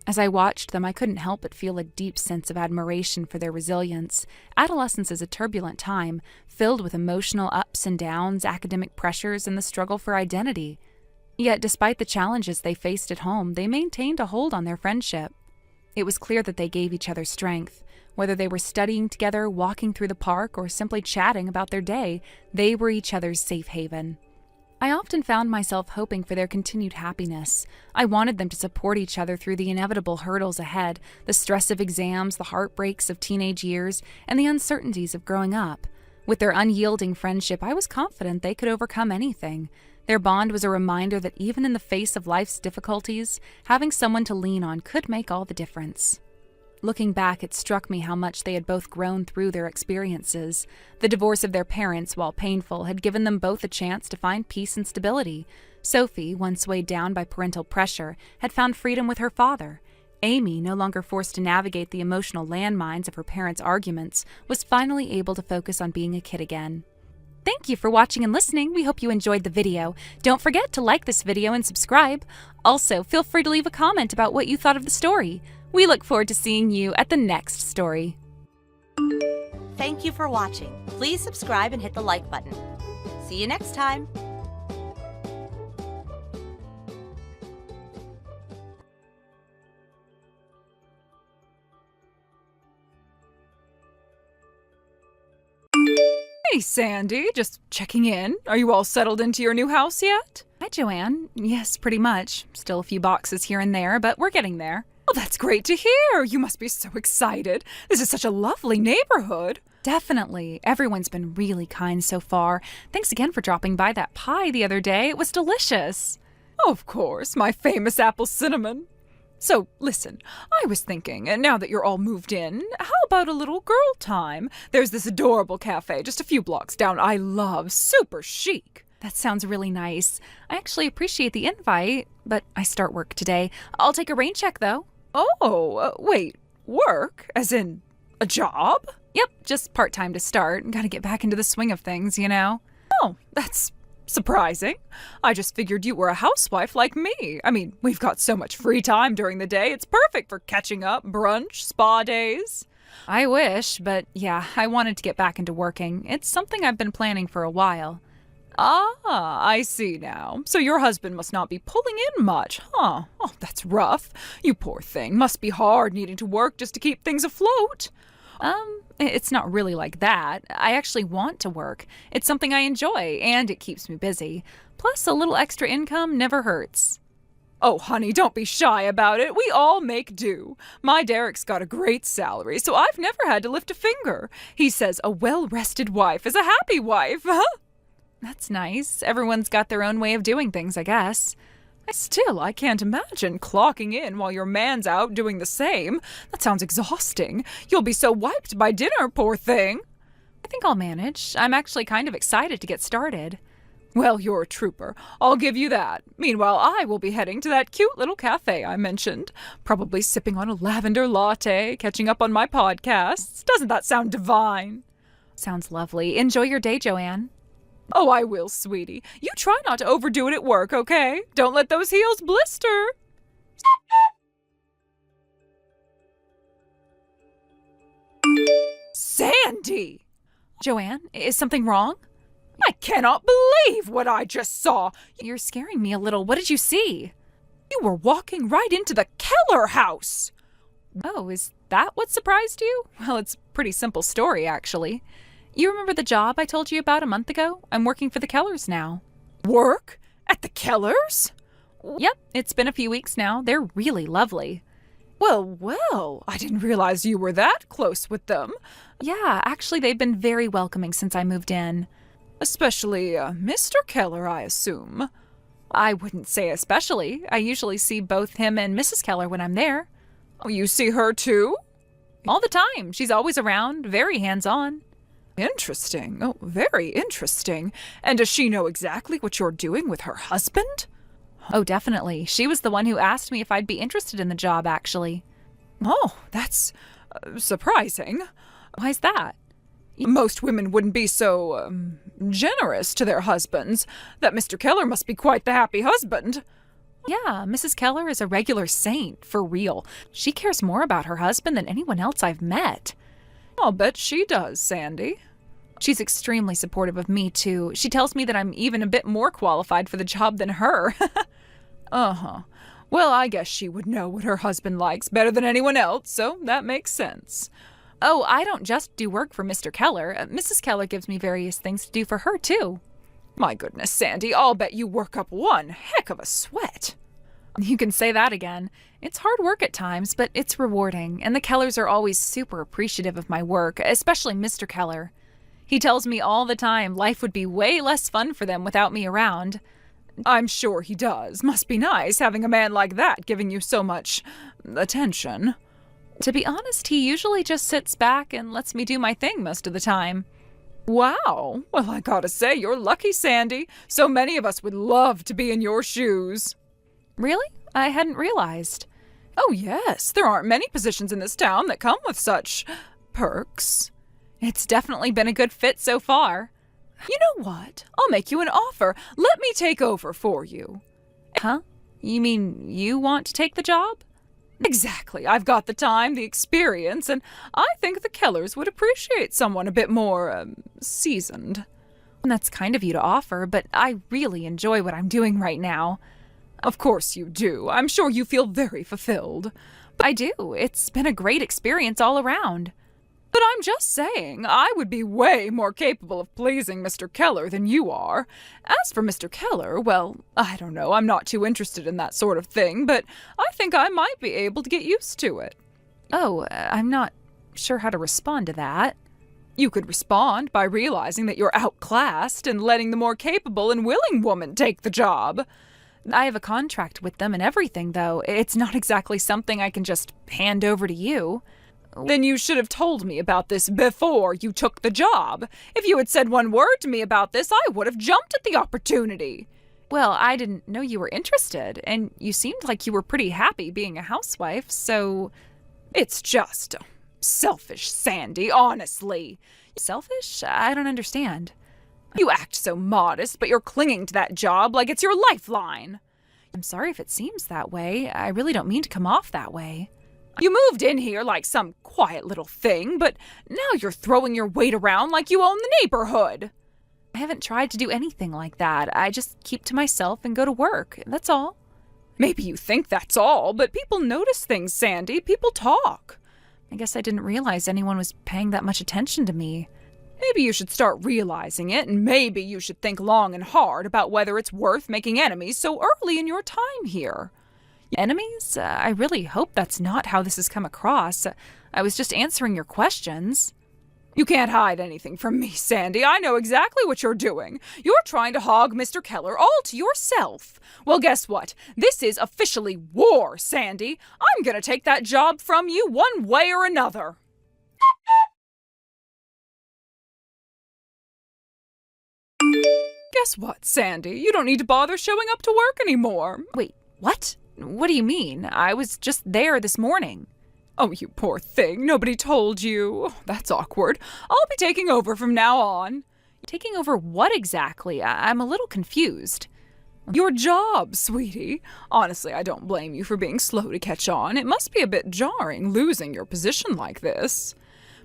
As I watched them, I couldn't help but feel a deep sense of admiration for their resilience. Adolescence is a turbulent time, filled with emotional ups and downs, academic pressures, and the struggle for identity. Yet, despite the challenges they faced at home, they maintained a hold on their friendship. It was clear that they gave each other strength. Whether they were studying together, walking through the park, or simply chatting about their day, they were each other's safe haven. I often found myself hoping for their continued happiness. I wanted them to support each other through the inevitable hurdles ahead, the stress of exams, the heartbreaks of teenage years, and the uncertainties of growing up. With their unyielding friendship, I was confident they could overcome anything. Their bond was a reminder that even in the face of life's difficulties, having someone to lean on could make all the difference. Looking back, it struck me how much they had both grown through their experiences. The divorce of their parents, while painful, had given them both a chance to find peace and stability. Sophie, once weighed down by parental pressure, had found freedom with her father. Amy, no longer forced to navigate the emotional landmines of her parents' arguments, was finally able to focus on being a kid again. Thank you for watching and listening. We hope you enjoyed the video. Don't forget to like this video and subscribe. Also, feel free to leave a comment about what you thought of the story. We look forward to seeing you at the next story. Thank you for watching. Please subscribe and hit the like button. See you next time. Hey, Sandy, just checking in. Are you all settled into your new house yet? Hi, Joanne. Yes, pretty much. Still a few boxes here and there, but we're getting there. Oh, that's great to hear. You must be so excited. This is such a lovely neighborhood. Definitely. Everyone's been really kind so far. Thanks again for dropping by that pie the other day. It was delicious. Of course, my famous apple cinnamon. So, listen, I was thinking, now that you're all moved in, how about a little girl time? There's this adorable cafe just a few blocks down I love, super chic. That sounds really nice. I actually appreciate the invite, but I start work today. I'll take a rain check, though. Oh, wait, work? As in a job? Yep, just part-time to start. Gotta get back into the swing of things, you know? Oh, that's surprising. I just figured you were a housewife like me. I mean, we've got so much free time during the day. It's perfect for catching up, brunch, spa days. I wish, but yeah, I wanted to get back into working. It's something I've been planning for a while. Ah, I see now. So your husband must not be pulling in much, huh? Oh, that's rough. You poor thing. Must be hard needing to work just to keep things afloat. It's not really like that. I actually want to work. It's something I enjoy, and it keeps me busy. Plus, a little extra income never hurts. Oh, honey, don't be shy about it. We all make do. My Derek's got a great salary, so I've never had to lift a finger. He says a well-rested wife is a happy wife, huh? That's nice. Everyone's got their own way of doing things, I guess. Still, I can't imagine clocking in while your man's out doing the same. That sounds exhausting. You'll be so wiped by dinner, poor thing. I think I'll manage. I'm actually kind of excited to get started. Well, you're a trooper. I'll give you that. Meanwhile, I will be heading to that cute little cafe I mentioned. Probably sipping on a lavender latte, catching up on my podcasts. Doesn't that sound divine? Sounds lovely. Enjoy your day, Joanne. Oh, I will, sweetie. You try not to overdo it at work, okay? Don't let those heels blister. Sandy! Joanne, is something wrong? I cannot believe what I just saw. You're scaring me a little. What did you see? You were walking right into the Keller house. Oh, is that what surprised you? Well, it's a pretty simple story, actually. You remember the job I told you about a month ago? I'm working for the Kellers now. Work? At the Kellers? Yep, it's been a few weeks now. They're really lovely. Well, I didn't realize you were that close with them. Yeah, actually, they've been very welcoming since I moved in. Especially Mr. Keller, I assume. I wouldn't say especially. I usually see both him and Mrs. Keller when I'm there. Oh, you see her too? All the time. She's always around, very hands-on. Interesting. Oh, very interesting. And does she know exactly what you're doing with her husband? Oh, definitely. She was the one who asked me if I'd be interested in the job, actually. Oh, that's surprising. Why's that? Most women wouldn't be so, generous to their husbands. That Mr. Keller must be quite the happy husband. Yeah, Mrs. Keller is a regular saint, for real. She cares more about her husband than anyone else I've met. I'll bet she does, Sandy. She's extremely supportive of me, too. She tells me that I'm even a bit more qualified for the job than her. Uh-huh. Well, I guess she would know what her husband likes better than anyone else, so that makes sense. Oh, I don't just do work for Mr. Keller. Mrs. Keller gives me various things to do for her, too. My goodness, Sandy, I'll bet you work up one heck of a sweat. You can say that again. It's hard work at times, but it's rewarding, and the Kellers are always super appreciative of my work, especially Mr. Keller. He tells me all the time life would be way less fun for them without me around. I'm sure he does. Must be nice having a man like that giving you so much attention. To be honest, he usually just sits back and lets me do my thing most of the time. Wow. Well, I gotta say, you're lucky, Sandy. So many of us would love to be in your shoes. Really? I hadn't realized. Oh, yes. There aren't many positions in this town that come with such perks. It's definitely been a good fit so far. You know what? I'll make you an offer. Let me take over for you. Huh? You mean you want to take the job? Exactly. I've got the time, the experience, and I think the Kellers would appreciate someone a bit more, seasoned. That's kind of you to offer, but I really enjoy what I'm doing right now. Of course you do. I'm sure you feel very fulfilled. I do. It's been a great experience all around. But I'm just saying, I would be way more capable of pleasing Mr. Keller than you are. As for Mr. Keller, well, I don't know, I'm not too interested in that sort of thing, but I think I might be able to get used to it. Oh, I'm not sure how to respond to that. You could respond by realizing that you're outclassed and letting the more capable and willing woman take the job. I have a contract with them and everything, though. It's not exactly something I can just hand over to you. Then you should have told me about this before you took the job. If you had said one word to me about this, I would have jumped at the opportunity. Well, I didn't know you were interested, and you seemed like you were pretty happy being a housewife, so... It's just selfish, Sandy, honestly. Selfish? I don't understand. You act so modest, but you're clinging to that job like it's your lifeline. I'm sorry if it seems that way. I really don't mean to come off that way. You moved in here like some quiet little thing, but now you're throwing your weight around like you own the neighborhood. I haven't tried to do anything like that. I just keep to myself and go to work. That's all. Maybe you think that's all, but people notice things, Sandy. People talk. I guess I didn't realize anyone was paying that much attention to me. Maybe you should start realizing it, and maybe you should think long and hard about whether it's worth making enemies so early in your time here. Enemies? I really hope that's not how this has come across. I was just answering your questions. You can't hide anything from me, Sandy. I know exactly what you're doing. You're trying to hog Mr. Keller all to yourself. Well, guess what? This is officially war, Sandy. I'm gonna take that job from you one way or another. Guess what, Sandy? You don't need to bother showing up to work anymore. Wait, what? What do you mean? I was just there this morning. Oh, you poor thing. Nobody told you. Oh, that's awkward. I'll be taking over from now on. Taking over what exactly? I'm a little confused. Your job, sweetie. Honestly, I don't blame you for being slow to catch on. It must be a bit jarring losing your position like this.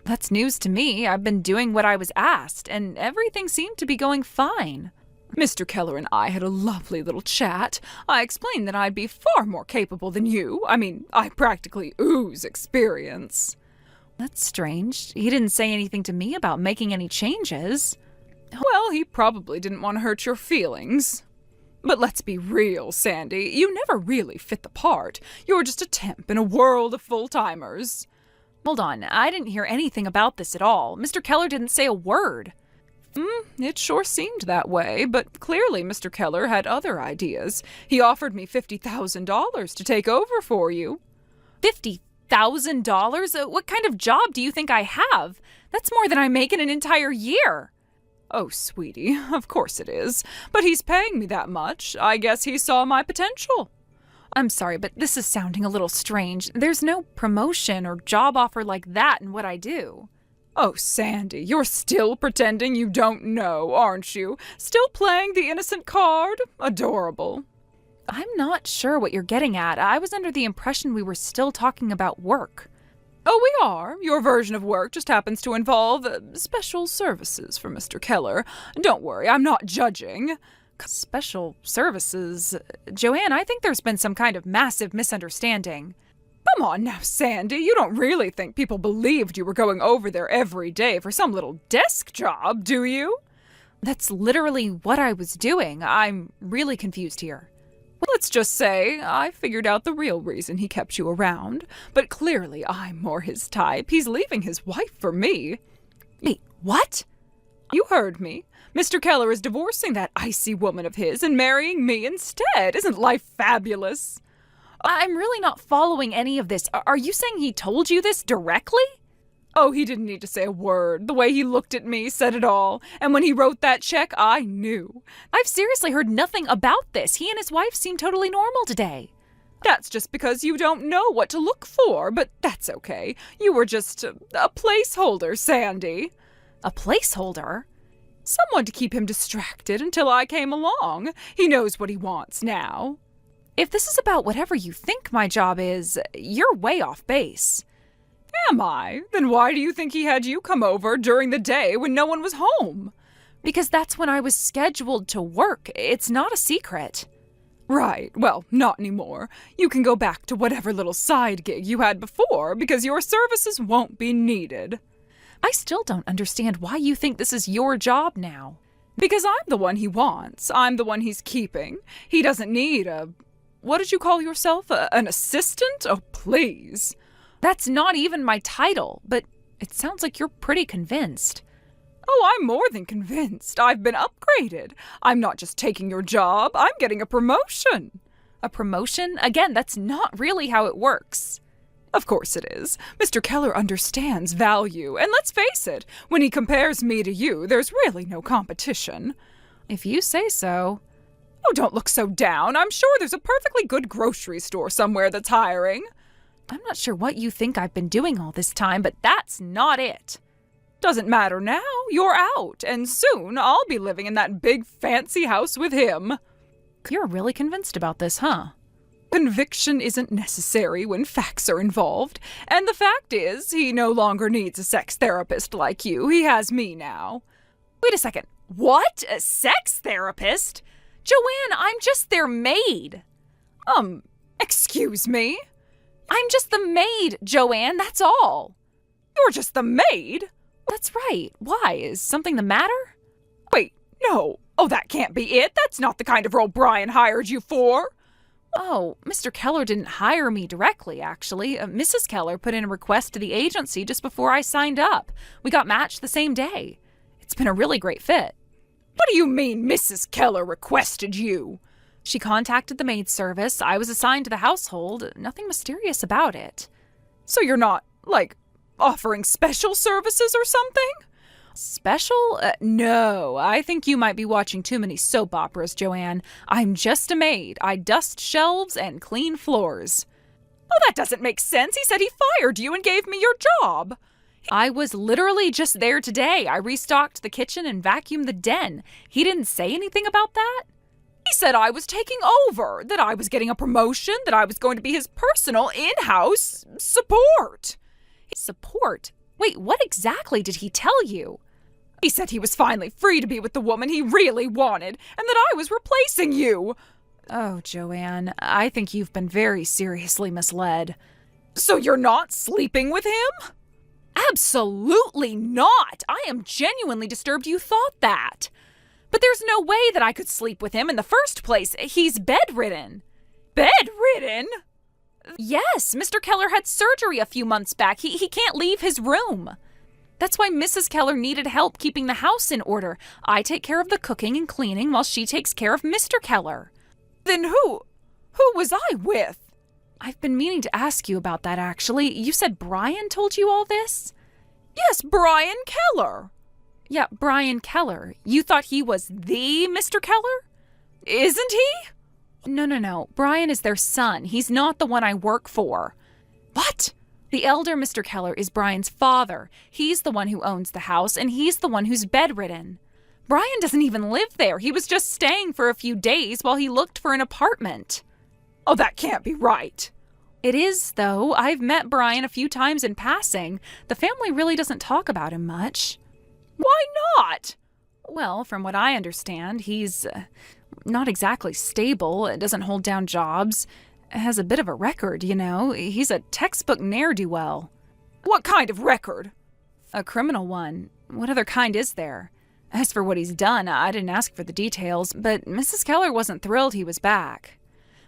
That's news to me. I've been doing what I was asked, and everything seemed to be going fine. Mr. Keller and I had a lovely little chat. I explained that I'd be far more capable than you. I mean, I practically ooze experience. That's strange. He didn't say anything to me about making any changes. Well, he probably didn't want to hurt your feelings. But let's be real, Sandy. You never really fit the part. You're just a temp in a world of full-timers. Hold on, I didn't hear anything about this at all. Mr. Keller didn't say a word. It sure seemed that way, but clearly Mr. Keller had other ideas. He offered me $50,000 to take over for you. $50,000? What kind of job do you think I have? That's more than I make in an entire year. Oh, sweetie, of course it is. But he's paying me that much. I guess he saw my potential. I'm sorry, but this is sounding a little strange. There's no promotion or job offer like that in what I do. Oh, Sandy, you're still pretending you don't know, aren't you? Still playing the innocent card? Adorable. I'm not sure what you're getting at. I was under the impression we were still talking about work. Oh, we are. Your version of work just happens to involve special services for Mr. Keller. Don't worry, I'm not judging. Special services? Joanne, I think there's been some kind of massive misunderstanding. Come on now, Sandy. You don't really think people believed you were going over there every day for some little desk job, do you? That's literally what I was doing. I'm really confused here. Let's just say I figured out the real reason he kept you around, but clearly I'm more his type. He's leaving his wife for me. Wait, what? You heard me. Mr. Keller is divorcing that icy woman of his and marrying me instead. Isn't life fabulous? I'm really not following any of this. Are you saying he told you this directly? Oh, he didn't need to say a word. The way he looked at me said it all. And when he wrote that check, I knew. I've seriously heard nothing about this. He and his wife seem totally normal today. That's just because you don't know what to look for, but that's okay. You were just a placeholder, Sandy. A placeholder? Someone to keep him distracted until I came along. He knows what he wants now. If this is about whatever you think my job is, you're way off base. Am I? Then why do you think he had you come over during the day when no one was home? Because that's when I was scheduled to work. It's not a secret. Right. Well, not anymore. You can go back to whatever little side gig you had before because your services won't be needed. I still don't understand why you think this is your job now. Because I'm the one he wants. I'm the one he's keeping. He doesn't need what did you call yourself? An assistant? Oh, please. That's not even my title, but it sounds like you're pretty convinced. Oh, I'm more than convinced. I've been upgraded. I'm not just taking your job, I'm getting a promotion. A promotion? Again, that's not really how it works. Of course it is. Mr. Keller understands value, and let's face it, when he compares me to you, there's really no competition. If you say so. Oh, don't look so down. I'm sure there's a perfectly good grocery store somewhere that's hiring. I'm not sure what you think I've been doing all this time, but that's not it. Doesn't matter now. You're out, and soon I'll be living in that big fancy house with him. You're really convinced about this, huh? Conviction isn't necessary when facts are involved, and the fact is, he no longer needs a sex therapist like you. He has me now. Wait a second. What? A sex therapist? Joanne, I'm just their maid. Excuse me? I'm just the maid, Joanne, that's all. You're just the maid? That's right. Why? Is something the matter? Wait, no. Oh, that can't be it. That's not the kind of role Brian hired you for. Oh, Mr. Keller didn't hire me directly, actually. Mrs. Keller put in a request to the agency just before I signed up. We got matched the same day. It's been a really great fit. What do you mean Mrs. Keller requested you? She contacted the maid service. I was assigned to the household. Nothing mysterious about it. So you're not, offering special services or something? Special? No, I think you might be watching too many soap operas, Joanne. I'm just a maid. I dust shelves and clean floors. Oh, that doesn't make sense. He said he fired you and gave me your job. I was literally just there today. I restocked the kitchen and vacuumed the den. He didn't say anything about that? He said I was taking over, that I was getting a promotion, that I was going to be his personal in-house support. Support? Wait, what exactly did he tell you? He said he was finally free to be with the woman he really wanted, and that I was replacing you. Oh, Joanne, I think you've been very seriously misled. So you're not sleeping with him? Absolutely not! I am genuinely disturbed you thought that. But there's no way that I could sleep with him in the first place. He's bedridden. Bedridden? Yes, Mr. Keller had surgery a few months back. He can't leave his room. That's why Mrs. Keller needed help keeping the house in order. I take care of the cooking and cleaning while she takes care of Mr. Keller. Then who was I with? I've been meaning to ask you about that, actually. You said Brian told you all this? Yes, Brian Keller. Yeah, Brian Keller. You thought he was the Mr. Keller? Isn't he? No. Brian is their son. He's not the one I work for. What? The elder Mr. Keller is Brian's father. He's the one who owns the house, and he's the one who's bedridden. Brian doesn't even live there. He was just staying for a few days while he looked for an apartment. Oh, that can't be right. It is, though. I've met Brian a few times in passing. The family really doesn't talk about him much. Why not? Well, from what I understand, he's not exactly stable, doesn't hold down jobs, has a bit of a record, you know. He's a textbook ne'er-do-well. What kind of record? A criminal one. What other kind is there? As for what he's done, I didn't ask for the details, but Mrs. Keller wasn't thrilled he was back.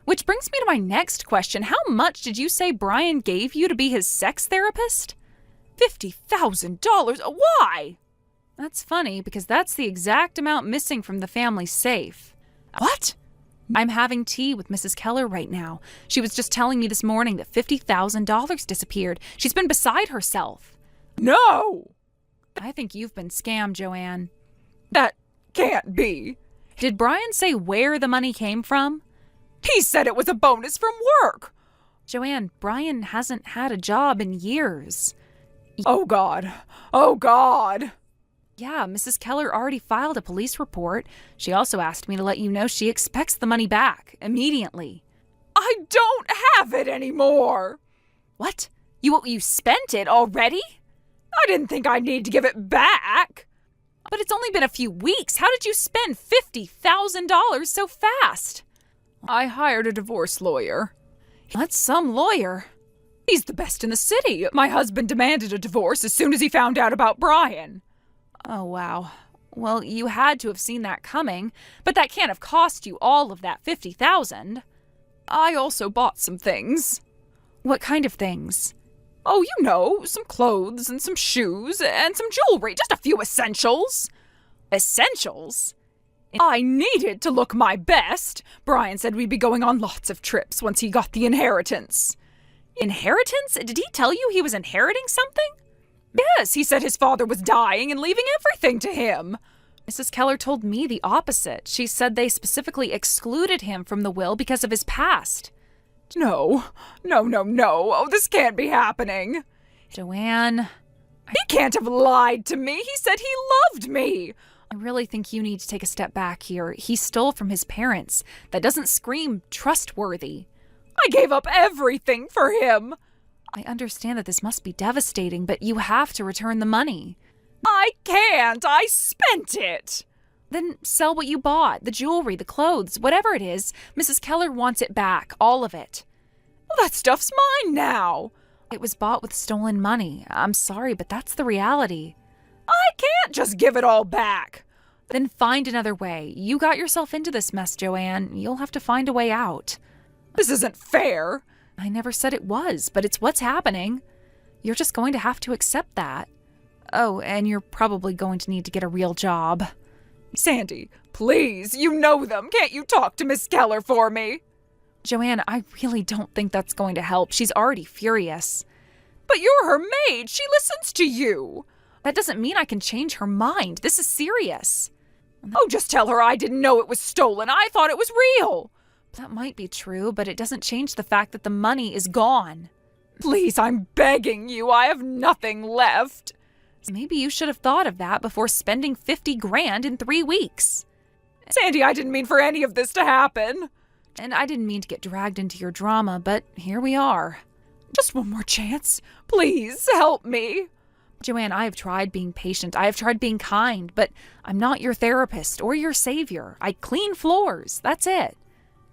Which brings me to my next question. How much did you say Brian gave you to be his sex therapist? $50,000? Why? That's funny, because that's the exact amount missing from the family safe. What? I'm having tea with Mrs. Keller right now. She was just telling me this morning that $50,000 disappeared. She's been beside herself. No! I think you've been scammed, Joanne. That can't be. Did Brian say where the money came from? He said it was a bonus from work. Joanne, Brian hasn't had a job in years. Oh, God. Oh, God. Yeah, Mrs. Keller already filed a police report. She also asked me to let you know she expects the money back immediately. I don't have it anymore. What? You spent it already? I didn't think I'd need to give it back. But it's only been a few weeks. How did you spend $50,000 so fast? I hired a divorce lawyer. That's some lawyer. He's the best in the city. My husband demanded a divorce as soon as he found out about Brian. Oh, wow. Well, you had to have seen that coming, but that can't have cost you all of that $50,000. I also bought some things. What kind of things? Oh, you know, some clothes and some shoes and some jewelry, just a few essentials. Essentials? I needed to look my best. Brian said we'd be going on lots of trips once he got the inheritance. Inheritance? Did he tell you he was inheriting something? Yes, he said his father was dying and leaving everything to him. Mrs. Keller told me the opposite. She said they specifically excluded him from the will because of his past. No. Oh, this can't be happening. Joanne. He can't have lied to me. He said he loved me. I really think you need to take a step back here. He stole from his parents. That doesn't scream trustworthy. I gave up everything for him. I understand that this must be devastating, but you have to return the money. I can't. I spent it. Then sell what you bought, the jewelry, the clothes, whatever it is. Mrs. Keller wants it back, all of it. Well, that stuff's mine now. It was bought with stolen money. I'm sorry, but that's the reality. I can't just give it all back. Then find another way. You got yourself into this mess, Joanne. You'll have to find a way out. This isn't fair. I never said it was, but it's what's happening. You're just going to have to accept that. Oh, and you're probably going to need to get a real job. Sandy, please, you know them. Can't you talk to Miss Keller for me? Joanne, I really don't think that's going to help. She's already furious. But you're her maid. She listens to you. That doesn't mean I can change her mind. This is serious. Oh, just tell her I didn't know it was stolen. I thought it was real. That might be true, but it doesn't change the fact that the money is gone. Please, I'm begging you. I have nothing left. Maybe you should have thought of that before spending $50,000 in 3 weeks. Sandy, I didn't mean for any of this to happen. And I didn't mean to get dragged into your drama, but here we are. Just one more chance. Please, help me. Joanne, I have tried being patient. I have tried being kind, but I'm not your therapist or your savior. I clean floors. That's it.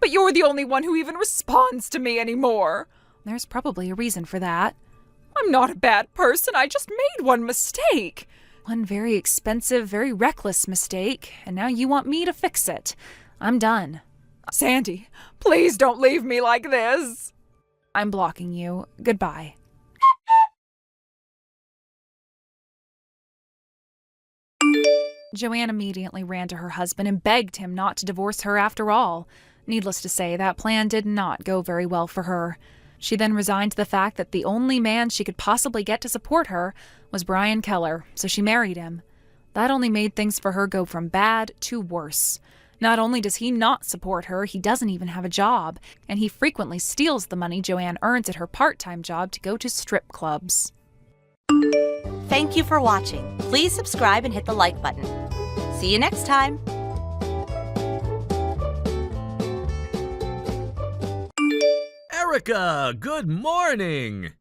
But you're the only one who even responds to me anymore. There's probably a reason for that. I'm not a bad person. I just made one mistake. One very expensive, very reckless mistake, and now you want me to fix it. I'm done. Sandy, please don't leave me like this. I'm blocking you. Goodbye. Joanne immediately ran to her husband and begged him not to divorce her after all. Needless to say, that plan did not go very well for her. She then resigned to the fact that the only man she could possibly get to support her was Brian Keller, so she married him. That only made things for her go from bad to worse. Not only does he not support her, he doesn't even have a job, and he frequently steals the money Joanne earns at her part-time job to go to strip clubs. Thank you for watching. Please subscribe and hit the like button. See you next time. Erica, good morning.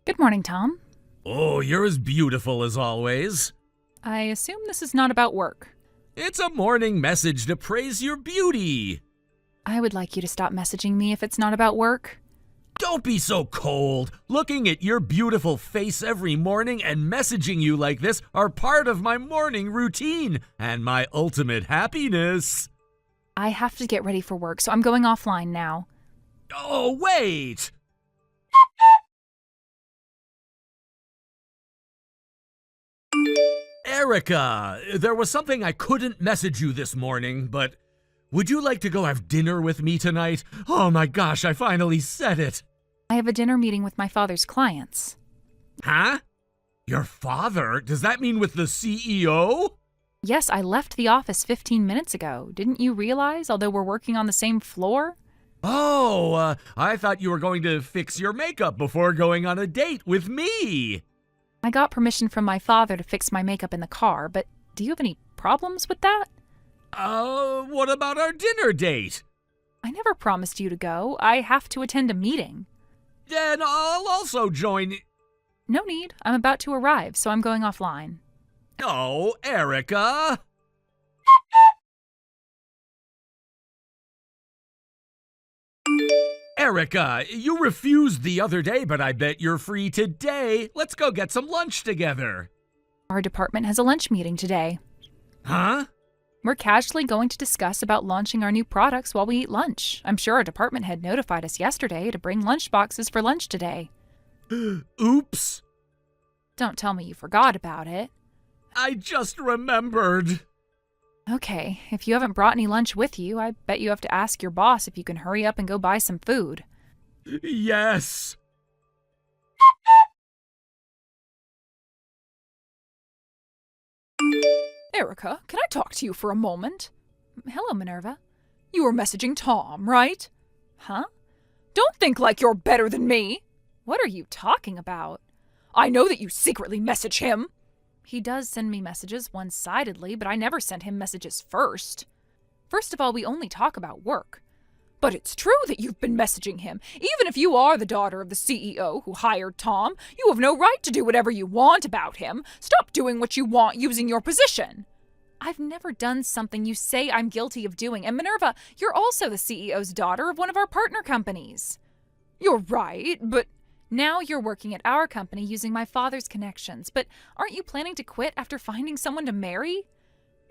Good morning, Tom. Oh, you're as beautiful as always. I assume this is not about work. It's a morning message to praise your beauty. I would like you to stop messaging me if it's not about work. Don't be so cold. Looking at your beautiful face every morning and messaging you like this are part of my morning routine and my ultimate happiness. I have to get ready for work, so I'm going offline now. Oh, wait. Erica, there was something I couldn't message you this morning, but would you like to go have dinner with me tonight? Oh my gosh, I finally said it. I have a dinner meeting with my father's clients. Huh? Your father? Does that mean with the CEO? Yes, I left the office 15 minutes ago. Didn't you realize, although we're working on the same floor? Oh, I thought you were going to fix your makeup before going on a date with me. I got permission from my father to fix my makeup in the car, but do you have any problems with that? What about our dinner date? I never promised you to go. I have to attend a meeting. Then I'll also join. No need. I'm about to arrive, so I'm going offline. Oh, Erica. Erica, you refused the other day, but I bet you're free today. Let's go get some lunch together. Our department has a lunch meeting today. Huh? We're casually going to discuss about launching our new products while we eat lunch. I'm sure our department head notified us yesterday to bring lunch boxes for lunch today. Oops. Don't tell me you forgot about it. I just remembered. Okay, if you haven't brought any lunch with you, I bet you have to ask your boss if you can hurry up and go buy some food. Yes. Erica, can I talk to you for a moment? Hello, Minerva. You were messaging Tom, right? Huh? Don't think like you're better than me. What are you talking about? I know that you secretly message him. He does send me messages one-sidedly, but I never send him messages first. First of all, we only talk about work. But it's true that you've been messaging him. Even if you are the daughter of the CEO who hired Tom, you have no right to do whatever you want about him. Stop doing what you want using your position. I've never done something you say I'm guilty of doing. And Minerva, you're also the CEO's daughter of one of our partner companies. You're right, but now you're working at our company using my father's connections. But aren't you planning to quit after finding someone to marry?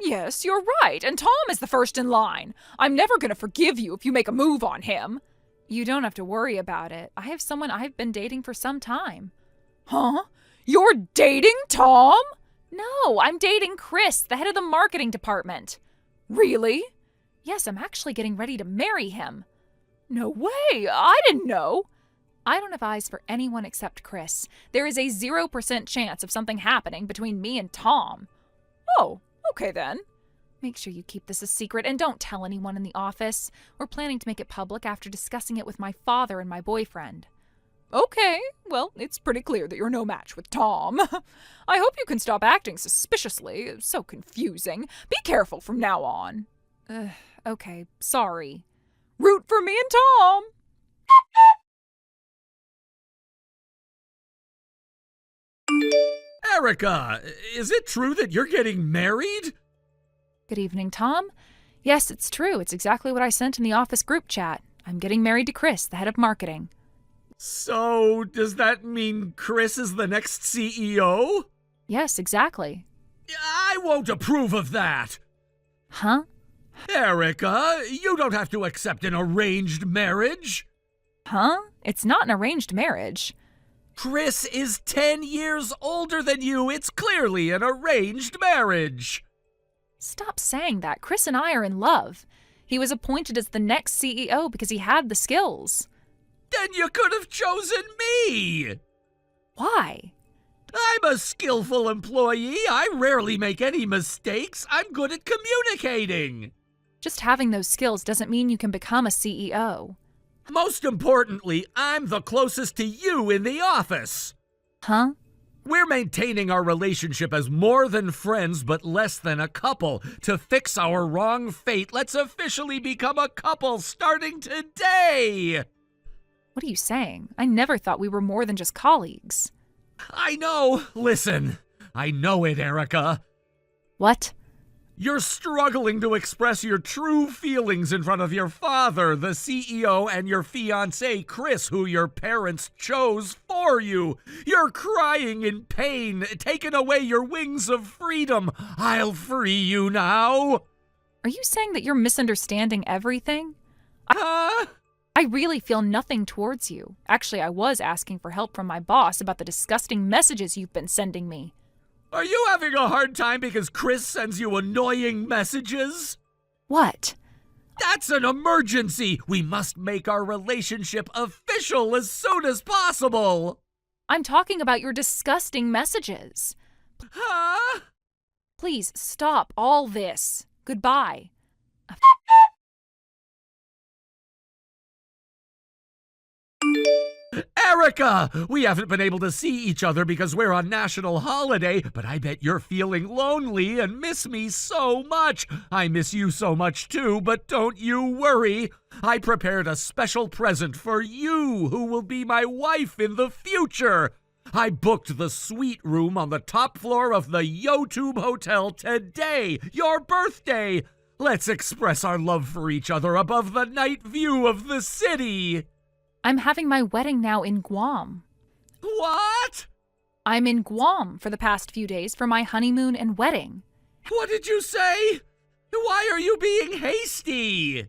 yes, you're right, and Tom is the first in line. I'm never going to forgive you if you make a move on him. You don't have to worry about it. I have someone I've been dating for some time. Huh? You're dating Tom? No, I'm dating Chris, the head of the marketing department. Really? Yes, I'm actually getting ready to marry him. No way, I didn't know. I don't have eyes for anyone except Chris. There is a 0% chance of something happening between me and Tom. Oh, okay then. Make sure you keep this a secret and don't tell anyone in the office. We're planning to make it public after discussing it with my father and my boyfriend. Okay, well, it's pretty clear that you're no match with Tom. I hope you can stop acting suspiciously. It's so confusing. Be careful from now on. Okay, sorry. Root for me and Tom. Erica, is it true that you're getting married? Good evening, Tom. Yes, it's true. It's exactly what I sent in the office group chat. I'm getting married to Chris, the head of marketing. So, does that mean Chris is the next CEO? Yes, exactly. I won't approve of that. Huh? Erica, you don't have to accept an arranged marriage. Huh? It's not an arranged marriage. Chris is 10 years older than you. It's clearly an arranged marriage. Stop saying that. Chris and I are in love. He was appointed as the next CEO because he had the skills. Then you could have chosen me. Why? I'm a skillful employee. I rarely make any mistakes. I'm good at communicating. Just having those skills doesn't mean you can become a CEO. Most importantly, I'm the closest to you in the office. Huh? We're maintaining our relationship as more than friends but less than a couple. To fix our wrong fate, let's officially become a couple starting today! What are you saying? I never thought we were more than just colleagues. I know. Listen, I know it, Erica. What? You're struggling to express your true feelings in front of your father, the CEO, and your fiancé, Chris, who your parents chose for you. You're crying in pain, taking away your wings of freedom. I'll free you now. Are you saying that you're misunderstanding everything? Huh? I really feel nothing towards you. Actually, I was asking for help from my boss about the disgusting messages you've been sending me. Are you having a hard time because Chris sends you annoying messages? What? That's an emergency! We must make our relationship official as soon as possible! I'm talking about your disgusting messages. Huh? Please stop all this. Goodbye. Erica! We haven't been able to see each other because we're on national holiday, but I bet you're feeling lonely and miss me so much. I miss you so much too, but don't you worry. I prepared a special present for you, who will be my wife in the future. I booked the suite room on the top floor of the YouTube Hotel today, your birthday. Let's express our love for each other above the night view of the city. I'm having my wedding now in Guam. What? I'm in Guam for the past few days for my honeymoon and wedding. What did you say? Why are you being hasty?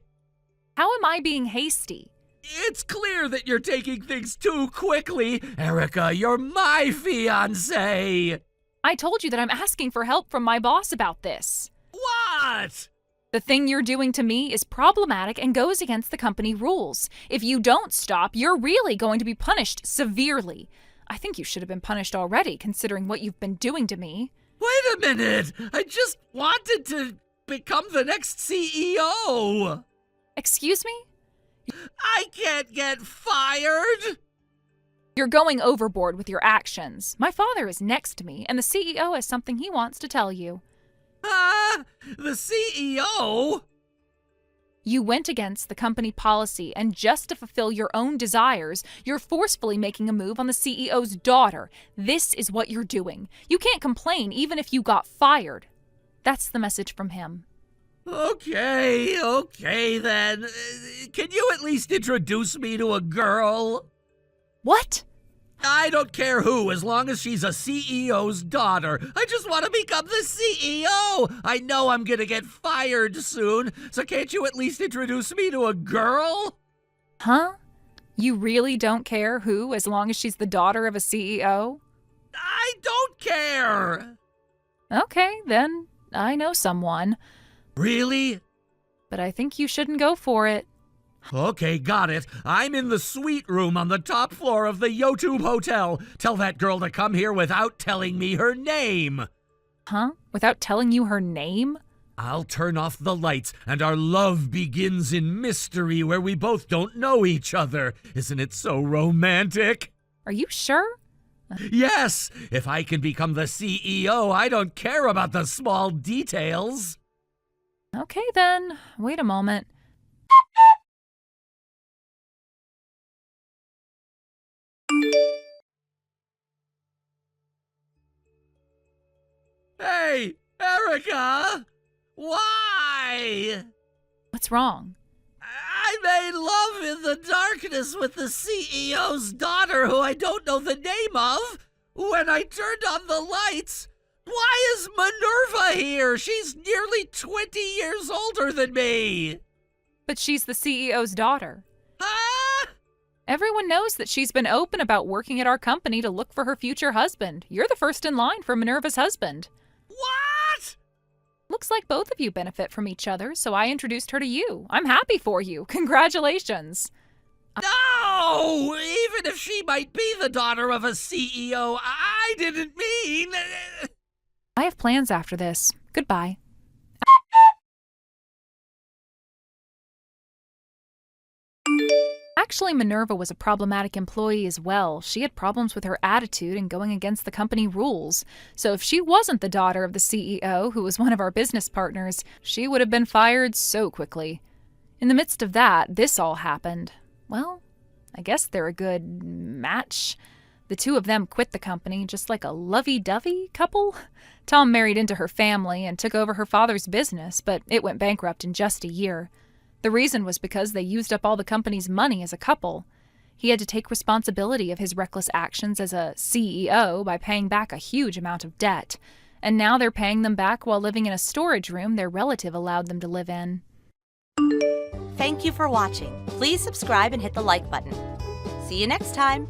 How am I being hasty? It's clear that you're taking things too quickly. Erica, you're my fiancé. I told you that I'm asking for help from my boss about this. What? The thing you're doing to me is problematic and goes against the company rules. If you don't stop, you're really going to be punished severely. I think you should have been punished already, considering what you've been doing to me. Wait a minute. I just wanted to become the next CEO. Excuse me? I can't get fired. You're going overboard with your actions. My father is next to me, and the CEO has something he wants to tell you. The CEO? You went against the company policy, and just to fulfill your own desires, you're forcefully making a move on the CEO's daughter. This is what you're doing. You can't complain even if you got fired. That's the message from him. Okay then. Can you at least introduce me to a girl? What? I don't care who, as long as she's a CEO's daughter. I just want to become the CEO. I know I'm gonna get fired soon, so can't you at least introduce me to a girl? Huh? You really don't care who, as long as she's the daughter of a CEO? I don't care. Okay, then I know someone. Really? But I think you shouldn't go for it. Okay, got it. I'm in the suite room on the top floor of the YouTube Hotel. Tell that girl to come here without telling me her name. Huh? Without telling you her name? I'll turn off the lights, and our love begins in mystery where we both don't know each other. Isn't it so romantic? Are you sure? Yes! If I can become the CEO, I don't care about the small details. Okay then. Wait a moment. Hey, Erica! Why? What's wrong? I made love in the darkness with the CEO's daughter, who I don't know the name of. When I turned on the lights, why is Minerva here? She's nearly 20 years older than me. But she's the CEO's daughter. Huh? Everyone knows that she's been open about working at our company to look for her future husband. You're the first in line for Minerva's husband. What? Looks like both of you benefit from each other, so I introduced her to you. I'm happy for you. Congratulations. No! Even if she might be the daughter of a CEO, I didn't mean... I have plans after this. Goodbye. Actually, Minerva was a problematic employee as well. She had problems with her attitude and going against the company rules. So if she wasn't the daughter of the CEO, who was one of our business partners, she would have been fired so quickly. In the midst of that, this all happened. Well, I guess they're a good match. The two of them quit the company just like a lovey-dovey couple. Tom married into her family and took over her father's business, but it went bankrupt in just a year. The reason was because they used up all the company's money as a couple. He had to take responsibility of his reckless actions as a CEO by paying back a huge amount of debt. And now they're paying them back while living in a storage room their relative allowed them to live in. Thank you for watching. Please subscribe and hit the like button. See you next time.